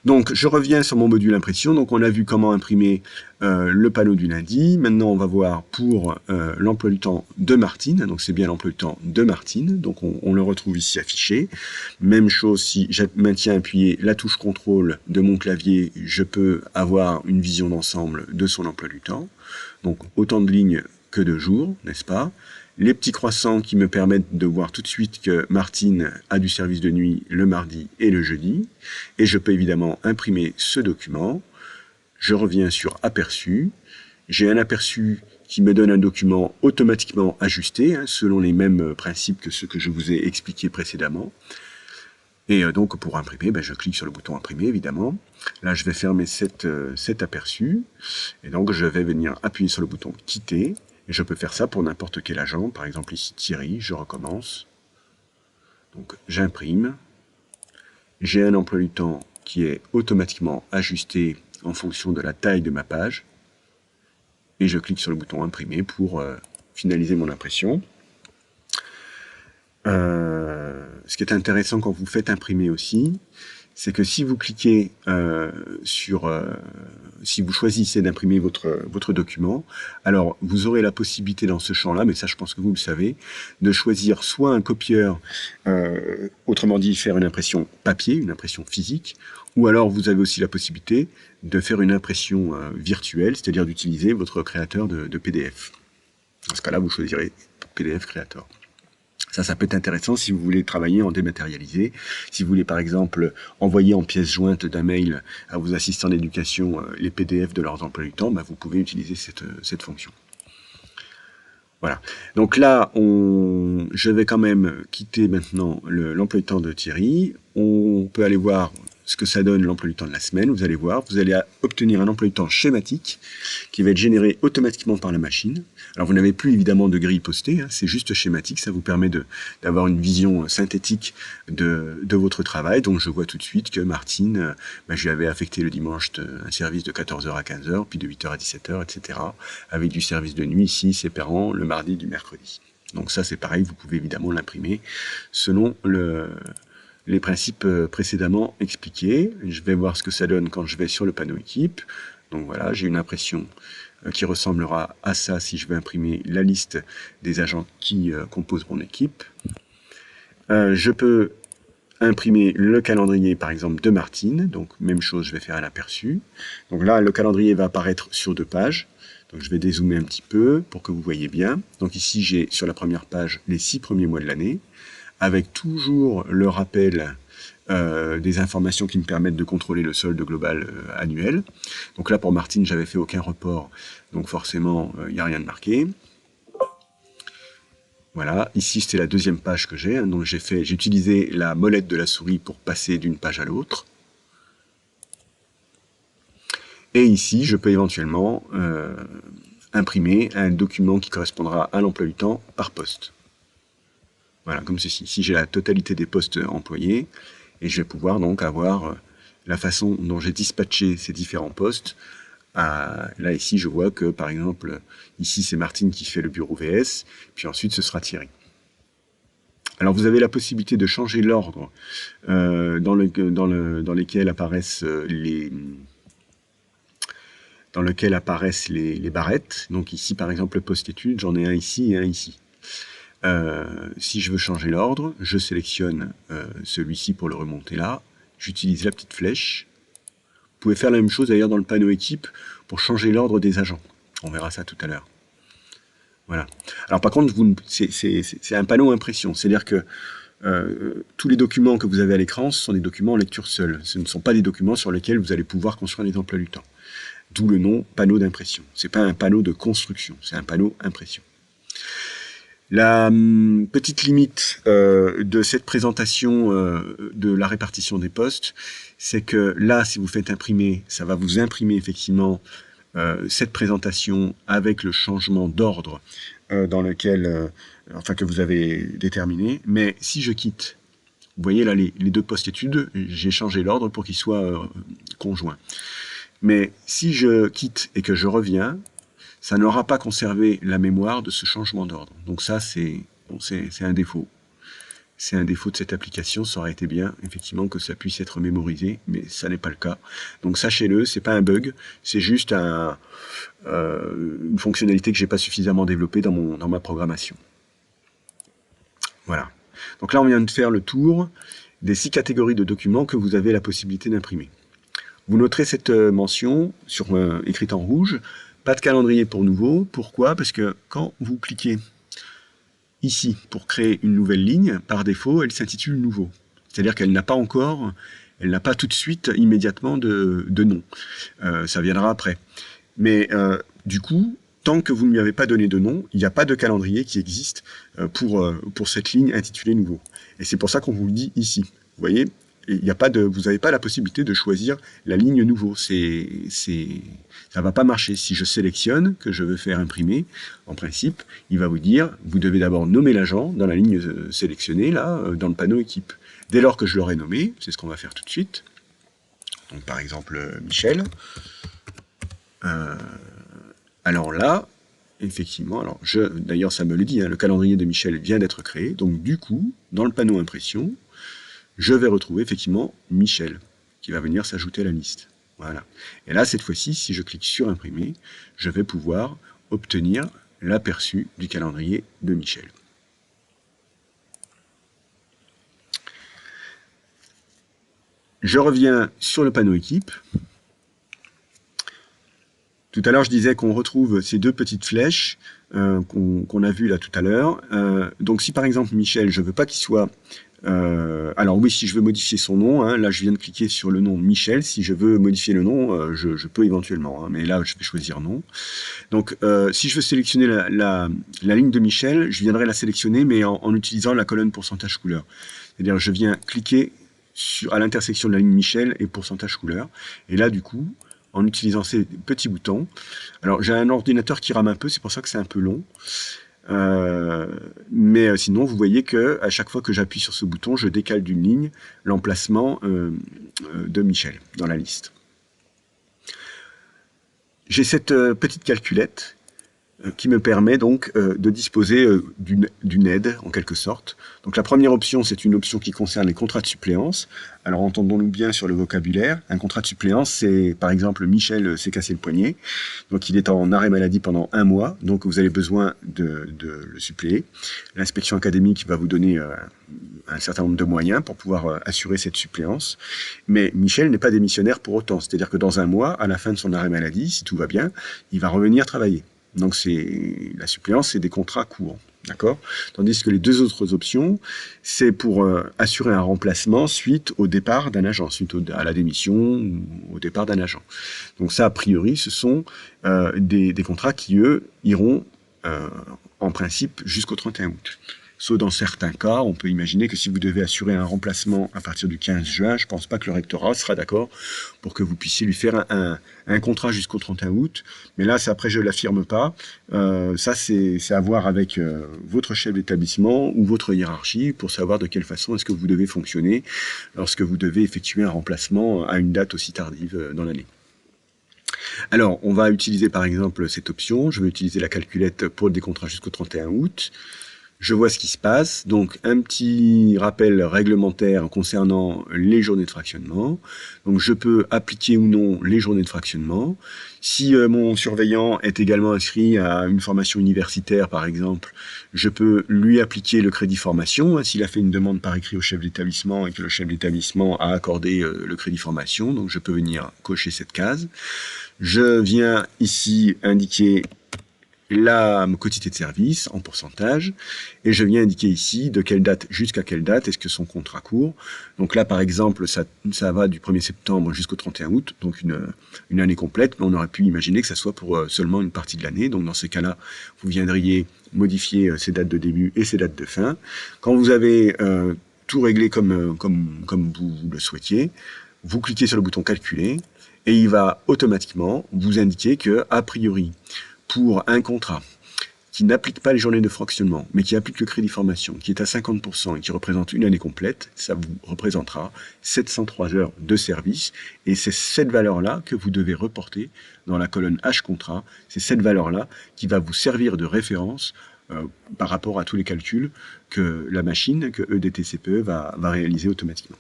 Donc, je reviens sur mon module impression. Donc, on a vu comment imprimer le panneau du lundi. Maintenant, on va voir pour l'emploi du temps de Martine. Donc, c'est bien l'emploi du temps de Martine. Donc, on le retrouve ici affiché. Même chose, si je maintiens appuyé la touche contrôle de mon clavier, je peux avoir une vision d'ensemble de son emploi du temps. Donc, autant de lignes que de jours, n'est-ce pas? Les petits croissants qui me permettent de voir tout de suite que Martine a du service de nuit le mardi et le jeudi. Et je peux évidemment imprimer ce document. Je reviens sur Aperçu. J'ai un aperçu qui me donne un document automatiquement ajusté, hein, selon les mêmes principes que ceux que je vous ai expliqués précédemment. Et donc pour imprimer, je clique sur le bouton imprimer évidemment. Là je vais fermer cet aperçu, et donc je vais venir appuyer sur le bouton quitter, et je peux faire ça pour n'importe quel agent, par exemple ici Thierry, je recommence. Donc j'imprime, j'ai un emploi du temps qui est automatiquement ajusté en fonction de la taille de ma page, et je clique sur le bouton imprimer pour finaliser mon impression. Ce qui est intéressant quand vous faites imprimer aussi, c'est que si vous cliquez si vous choisissez d'imprimer votre document, alors vous aurez la possibilité dans ce champ-là, mais ça je pense que vous le savez, de choisir soit un copieur, autrement dit faire une impression papier, une impression physique, ou alors vous avez aussi la possibilité de faire une impression virtuelle, c'est-à-dire d'utiliser votre créateur de PDF. Dans ce cas-là, vous choisirez PDF Creator. Ça peut être intéressant si vous voulez travailler en dématérialisé. Si vous voulez par exemple envoyer en pièce jointe d'un mail à vos assistants d'éducation les PDF de leurs emplois du temps, vous pouvez utiliser cette fonction. Voilà. Donc là, je vais quand même quitter maintenant l'emploi du temps de Thierry. On peut aller voir ce que ça donne l'emploi du temps de la semaine. Vous allez voir, vous allez obtenir un emploi du temps schématique qui va être généré automatiquement par la machine. Alors vous n'avez plus évidemment de grille postée, c'est juste schématique, ça vous permet d'avoir une vision synthétique de votre travail. Donc je vois tout de suite que Martine, je lui avais affecté le dimanche un service de 14h à 15h, puis de 8h à 17h, etc. Avec du service de nuit ici, séparant le mardi du mercredi. Donc ça c'est pareil, vous pouvez évidemment l'imprimer selon les principes précédemment expliqués. Je vais voir ce que ça donne quand je vais sur le panneau équipe. Donc voilà, j'ai une impression qui ressemblera à ça si je vais imprimer la liste des agents qui composent mon équipe. Je peux imprimer le calendrier par exemple de Martine, donc même chose, je vais faire un aperçu. Donc là, le calendrier va apparaître sur 2 pages. Donc je vais dézoomer un petit peu pour que vous voyez bien. Donc ici, j'ai sur la première page les 6 premiers mois de l'année, avec toujours le rappel des informations qui me permettent de contrôler le solde global annuel. Donc là, pour Martine, j'avais fait aucun report, donc forcément, il n'y a rien de marqué. Voilà, ici, c'était la deuxième page que j'ai, donc j'ai utilisé la molette de la souris pour passer d'une page à l'autre. Et ici, je peux éventuellement imprimer un document qui correspondra à l'emploi du temps par poste. Voilà, comme ceci. Ici, j'ai la totalité des postes employés, et je vais pouvoir donc avoir la façon dont j'ai dispatché ces différents postes. Là, ici, je vois que, par exemple, ici, c'est Martine qui fait le bureau VS, puis ensuite, ce sera Thierry. Alors, vous avez la possibilité de changer l'ordre dans lequel apparaissent les barrettes. Donc ici, par exemple, le post-études, j'en ai un ici et un ici. Si je veux changer l'ordre, je sélectionne celui-ci pour le remonter là. J'utilise la petite flèche. Vous pouvez faire la même chose d'ailleurs dans le panneau équipe pour changer l'ordre des agents. On verra ça tout à l'heure. Voilà. Alors par contre, c'est un panneau impression. C'est-à-dire que tous les documents que vous avez à l'écran, ce sont des documents en lecture seule. Ce ne sont pas des documents sur lesquels vous allez pouvoir construire des emplois du temps. D'où le nom panneau d'impression. Ce n'est pas un panneau de construction, c'est un panneau impression. La petite limite de cette présentation de la répartition des postes, c'est que là, si vous faites imprimer, ça va vous imprimer effectivement cette présentation avec le changement d'ordre dans lequel, que vous avez déterminé. Mais si je quitte, vous voyez là les 2 post-études, j'ai changé l'ordre pour qu'ils soient conjoints. Mais si je quitte et que je reviens, ça n'aura pas conservé la mémoire de ce changement d'ordre. Donc ça, c'est un défaut. C'est un défaut de cette application. Ça aurait été bien, effectivement, que ça puisse être mémorisé, mais ça n'est pas le cas. Donc sachez-le, c'est pas un bug, c'est juste une fonctionnalité que j'ai pas suffisamment développée dans ma programmation. Voilà. Donc là, on vient de faire le tour des 6 catégories de documents que vous avez la possibilité d'imprimer. Vous noterez cette mention écrite en rouge. Pas de calendrier pour nouveau. Pourquoi? Parce que quand vous cliquez ici pour créer une nouvelle ligne, par défaut, elle s'intitule Nouveau. C'est-à-dire qu'elle n'a pas tout de suite, immédiatement de nom. Ça viendra après. Mais du coup, tant que vous ne lui avez pas donné de nom, il n'y a pas de calendrier qui existe pour cette ligne intitulée Nouveau. Et c'est pour ça qu'on vous le dit ici. voyez, il y a pas de, vous n'avez pas la possibilité de choisir la ligne nouveau. Ça va pas marcher. Si je sélectionne que je veux faire imprimer, en principe, il va vous dire, vous devez d'abord nommer l'agent dans la ligne sélectionnée, là, dans le panneau équipe. Dès lors que je l'aurai nommé, c'est ce qu'on va faire tout de suite. Donc par exemple, Michel. Alors là, effectivement, alors d'ailleurs ça me le dit, hein, le calendrier de Michel vient d'être créé, donc du coup, dans le panneau impression, je vais retrouver effectivement Michel, qui va venir s'ajouter à la liste. Voilà. Et là, cette fois-ci, si je clique sur imprimer, je vais pouvoir obtenir l'aperçu du calendrier de Michel. Je reviens sur le panneau équipe. Tout à l'heure, je disais qu'on retrouve ces deux petites flèches qu'on a vues là tout à l'heure. Donc si par exemple Michel, je veux pas qu'il soit... alors oui, si je veux modifier son nom, hein, là je viens de cliquer sur le nom Michel. Si je veux modifier le nom, je peux éventuellement, hein, mais là je vais choisir non. Donc si je veux sélectionner la ligne de Michel, je viendrai la sélectionner, mais en utilisant la colonne pourcentage couleur. C'est-à-dire je viens cliquer à l'intersection de la ligne Michel et pourcentage couleur. Et là du coup, en utilisant ces petits boutons. Alors j'ai un ordinateur qui rame un peu, c'est pour ça que c'est un peu long. Mais sinon, vous voyez que à chaque fois que j'appuie sur ce bouton, je décale d'une ligne l'emplacement de Michel dans la liste. J'ai cette petite calculette qui me permet donc de disposer d'une aide, en quelque sorte. Donc la première option, c'est une option qui concerne les contrats de suppléance. Alors entendons-nous bien sur le vocabulaire. Un contrat de suppléance, c'est par exemple Michel s'est cassé le poignet, donc il est en arrêt maladie pendant 1 mois, donc vous avez besoin de le suppléer. L'inspection académique va vous donner un certain nombre de moyens pour pouvoir assurer cette suppléance. Mais Michel n'est pas démissionnaire pour autant, c'est-à-dire que dans 1 mois, à la fin de son arrêt maladie, si tout va bien, il va revenir travailler. Donc la suppléance, c'est des contrats courants, d'accord? Tandis que les deux autres options, c'est pour assurer un remplacement suite au départ d'un agent, suite à la démission ou au départ d'un agent. Donc ça, a priori, ce sont des contrats qui, eux, iront en principe jusqu'au 31 août. Sauf dans certains cas, on peut imaginer que si vous devez assurer un remplacement à partir du 15 juin, je ne pense pas que le rectorat sera d'accord pour que vous puissiez lui faire un contrat jusqu'au 31 août. Mais là, après, je ne l'affirme pas. Ça, c'est à voir avec votre chef d'établissement ou votre hiérarchie pour savoir de quelle façon est-ce que vous devez fonctionner lorsque vous devez effectuer un remplacement à une date aussi tardive dans l'année. Alors, on va utiliser par exemple cette option. Je vais utiliser la calculette pour des contrats jusqu'au 31 août. Je vois ce qui se passe, donc un petit rappel réglementaire concernant les journées de fractionnement. Donc je peux appliquer ou non les journées de fractionnement. Si mon surveillant est également inscrit à une formation universitaire par exemple, je peux lui appliquer le crédit formation, s'il a fait une demande par écrit au chef d'établissement et que le chef d'établissement a accordé le crédit formation, donc je peux venir cocher cette case. Je viens ici indiquer la quotité de service en pourcentage, et je viens indiquer ici de quelle date jusqu'à quelle date est-ce que son contrat court. Donc là, par exemple, ça va du 1er septembre jusqu'au 31 août, donc une année complète, mais on aurait pu imaginer que ça soit pour seulement une partie de l'année. Donc dans ces cas-là, vous viendriez modifier ces dates de début et ces dates de fin. Quand vous avez tout réglé comme vous le souhaitiez, vous cliquez sur le bouton calculer, et il va automatiquement vous indiquer que, a priori, pour un contrat qui n'applique pas les journées de fractionnement, mais qui applique le crédit formation, qui est à 50% et qui représente une année complète, ça vous représentera 703 heures de service, et c'est cette valeur-là que vous devez reporter dans la colonne H contrat. C'est cette valeur-là qui va vous servir de référence par rapport à tous les calculs que la machine, que EDTCPE va réaliser automatiquement.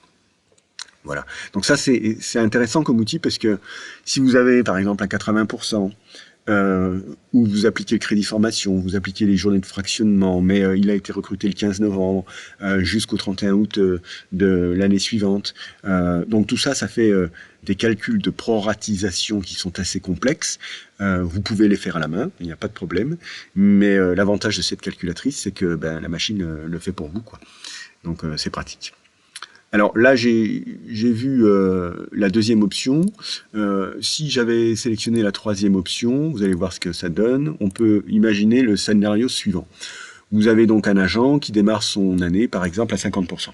Voilà. Donc ça, c'est intéressant comme outil parce que si vous avez, par exemple, un 80%, où vous appliquez le crédit formation, vous appliquez les journées de fractionnement, mais il a été recruté le 15 novembre jusqu'au 31 août de l'année suivante. Donc tout ça, ça fait des calculs de proratisation qui sont assez complexes. Vous pouvez les faire à la main, il n'y a pas de problème, mais l'avantage de cette calculatrice, c'est que la machine le fait pour vous, quoi. Donc c'est pratique. Alors là, j'ai vu la deuxième option. Si j'avais sélectionné la troisième option, vous allez voir ce que ça donne. On peut imaginer le scénario suivant. Vous avez donc un agent qui démarre son année, par exemple, à 50%.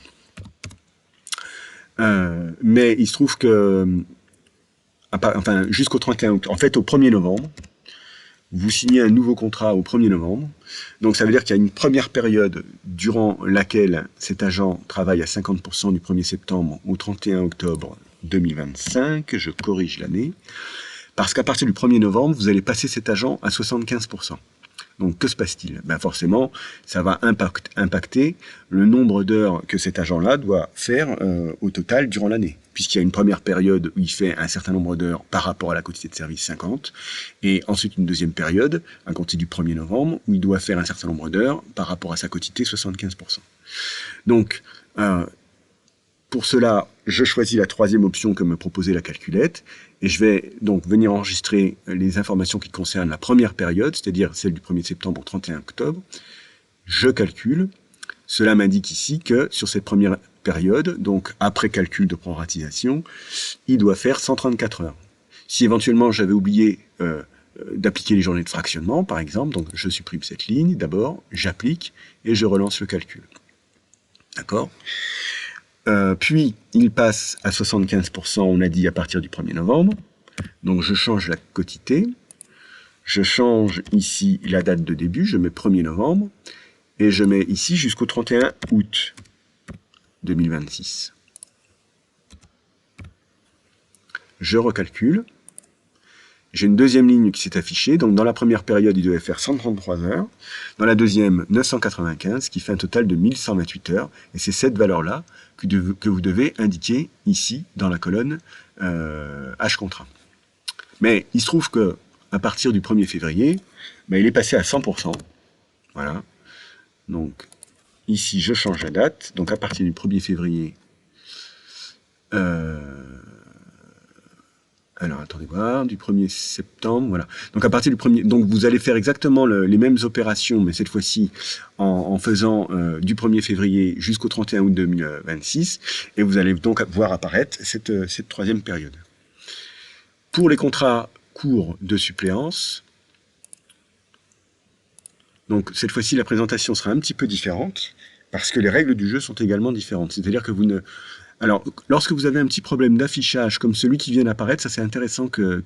Mais il se trouve que, enfin, jusqu'au 31 octobre, en fait, au 1er novembre, vous signez un nouveau contrat au 1er novembre. Donc ça veut dire qu'il y a une première période durant laquelle cet agent travaille à 50% du 1er septembre au 31 octobre 2025, je corrige l'année, parce qu'à partir du 1er novembre, vous allez passer cet agent à 75%. Donc que se passe-t-il? Ben forcément, ça va impacter le nombre d'heures que cet agent-là doit faire au total durant l'année. Puisqu'il y a une première période où il fait un certain nombre d'heures par rapport à la quantité de service 50, et ensuite une deuxième période, à compter du 1er novembre, où il doit faire un certain nombre d'heures par rapport à sa quantité 75%. Donc, pour cela, je choisis la troisième option que me proposait la calculette, et je vais donc venir enregistrer les informations qui concernent la première période, c'est-à-dire celle du 1er septembre au 31 octobre. Je calcule. Cela m'indique ici que sur cette première période, donc après calcul de proratisation, il doit faire 134 heures. Si éventuellement j'avais oublié d'appliquer les journées de fractionnement, par exemple, donc je supprime cette ligne, d'abord, j'applique et je relance le calcul. D'accord ? Puis, il passe à 75%, on a dit, à partir du 1er novembre. Donc, je change la quotité. Je change ici la date de début, je mets 1er novembre. Et je mets ici jusqu'au 31 août 2026. Je recalcule. J'ai une deuxième ligne qui s'est affichée. Donc, dans la première période, il devait faire 133 heures. Dans la deuxième, 995, ce qui fait un total de 1128 heures. Et c'est cette valeur-là que vous devez indiquer ici, dans la colonne H contrat. Mais il se trouve que à partir du 1er février, ben, il est passé à 100%. Voilà. Donc, ici, je change la date. Donc, à partir du 1er février... alors, attendez voir, du 1er septembre, voilà. Donc, à partir du 1er... Donc, vous allez faire exactement les mêmes opérations, mais cette fois-ci en faisant du 1er février jusqu'au 31 août 2026. Et vous allez donc voir apparaître cette troisième période. Pour les contrats courts de suppléance, donc cette fois-ci, la présentation sera un petit peu différente, parce que les règles du jeu sont également différentes. C'est-à-dire que vous ne... Alors, lorsque vous avez un petit problème d'affichage comme celui qui vient d'apparaître, ça c'est intéressant que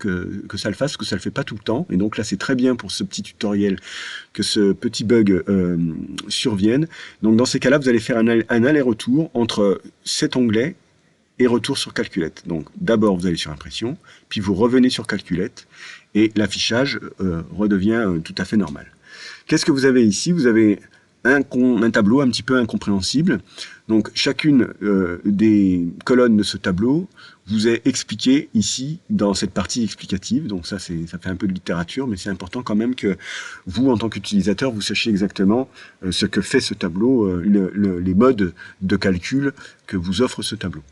ça le fasse, parce que ça le fait pas tout le temps. Et donc là, c'est très bien pour ce petit tutoriel que ce petit bug survienne. Donc dans ces cas-là, vous allez faire un aller-retour entre cet onglet et retour sur calculette. Donc d'abord, vous allez sur impression, puis vous revenez sur calculette, et l'affichage redevient tout à fait normal. Qu'est-ce que vous avez ici? Vous avez un tableau un petit peu incompréhensible. Donc chacune des colonnes de ce tableau vous est expliquée ici dans cette partie explicative. Donc ça fait un peu de littérature, mais c'est important quand même que vous, en tant qu'utilisateur, vous sachiez exactement ce que fait ce tableau, les modes de calcul que vous offre ce tableau.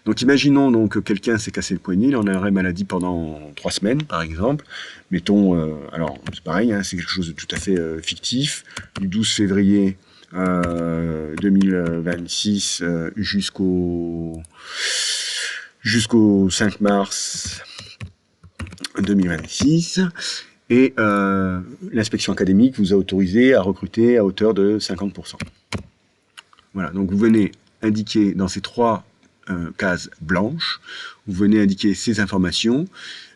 Donc imaginons donc que quelqu'un s'est cassé le poignet, il en aurait maladie pendant 3 semaines par exemple. Mettons, alors c'est pareil, hein, c'est quelque chose de tout à fait fictif, du 12 février 2026 jusqu'au 5 mars 2026. Et l'inspection académique vous a autorisé à recruter à hauteur de 50%. Voilà, donc vous venez indiquer dans ces 3 cases blanches, vous venez indiquer ces informations.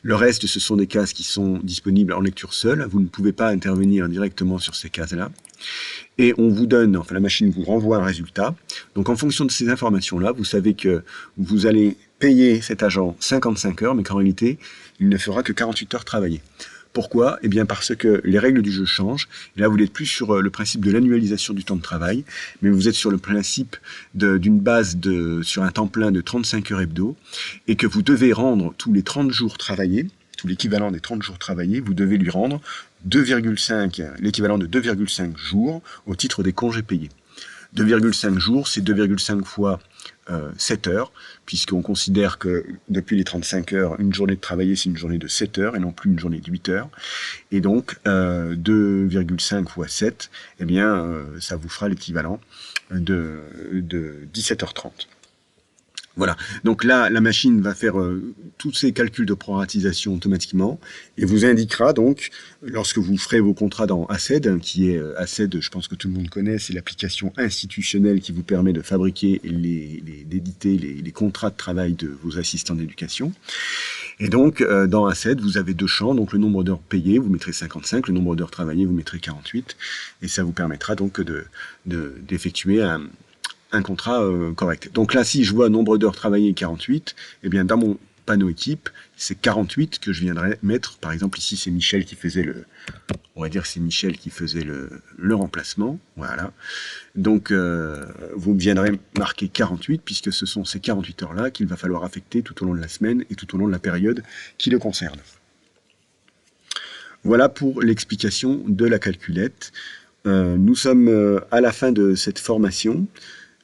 Le reste, ce sont des cases qui sont disponibles en lecture seule. Vous ne pouvez pas intervenir directement sur ces cases-là. Et on vous donne, enfin la machine vous renvoie un résultat. Donc en fonction de ces informations-là, vous savez que vous allez payer cet agent 55 heures, mais qu'en réalité, il ne fera que 48 heures travaillées. Pourquoi? Eh bien parce que les règles du jeu changent. Et là, vous n'êtes plus sur le principe de l'annualisation du temps de travail, mais vous êtes sur le principe d'une base sur un temps plein de 35 heures hebdo, et que vous devez rendre tous les 30 jours travaillés, tout l'équivalent des 30 jours travaillés, vous devez lui rendre l'équivalent de 2,5 jours au titre des congés payés. 2,5 jours, c'est 2,5 fois 7 heures, puisqu'on considère que depuis les 35 heures, une journée de travailler, c'est une journée de 7 heures et non plus une journée de 8 heures. Et donc, 2,5 fois 7, eh bien, ça vous fera l'équivalent de 17h30. Voilà, donc là, la machine va faire tous ces calculs de proratisation automatiquement et vous indiquera donc, lorsque vous ferez vos contrats dans ACED, qui est ACED, je pense que tout le monde connaît, c'est l'application institutionnelle qui vous permet de fabriquer d'éditer les contrats de travail de vos assistants d'éducation. Et donc, dans ACED, vous avez deux champs, donc le nombre d'heures payées, vous mettrez 55, le nombre d'heures travaillées, vous mettrez 48, et ça vous permettra donc d'effectuer un contrat correct. Donc là, si je vois nombre d'heures travaillées 48, eh bien dans mon panneau équipe, c'est 48 que je viendrai mettre. Par exemple, ici, c'est Michel qui faisait on va dire que c'est Michel qui faisait le remplacement. Voilà. Donc, vous viendrez marquer 48, puisque ce sont ces 48 heures-là qu'il va falloir affecter tout au long de la semaine et tout au long de la période qui le concerne. Voilà pour l'explication de la calculette. Nous sommes à la fin de cette formation.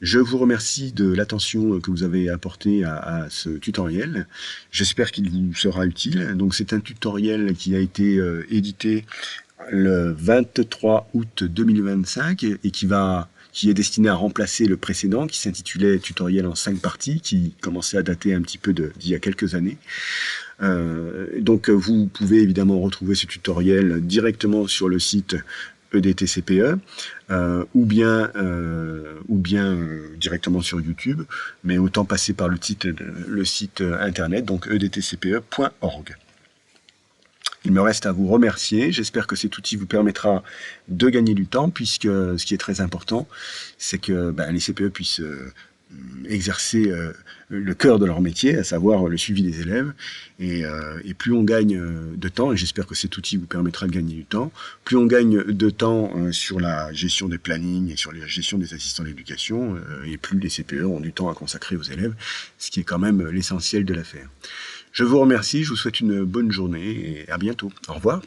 Je vous remercie de l'attention que vous avez apportée à ce tutoriel. J'espère qu'il vous sera utile. Donc c'est un tutoriel qui a été édité le 23 août 2025 et qui est destiné à remplacer le précédent qui s'intitulait Tutoriel en 5 parties, qui commençait à dater un petit peu d'il y a quelques années. Donc vous pouvez évidemment retrouver ce tutoriel directement sur le site EDTCPE, ou bien directement sur YouTube, mais autant passer par le site internet, donc edtcpe.org. Il me reste à vous remercier. J'espère que cet outil vous permettra de gagner du temps, puisque ce qui est très important, c'est que les CPE puissent exercer le cœur de leur métier, à savoir le suivi des élèves. Et plus on gagne de temps, et j'espère que cet outil vous permettra de gagner du temps, plus on gagne de temps sur la gestion des plannings et sur la gestion des assistants d'éducation, et plus les CPE ont du temps à consacrer aux élèves, ce qui est quand même l'essentiel de l'affaire. Je vous remercie, je vous souhaite une bonne journée et à bientôt. Au revoir.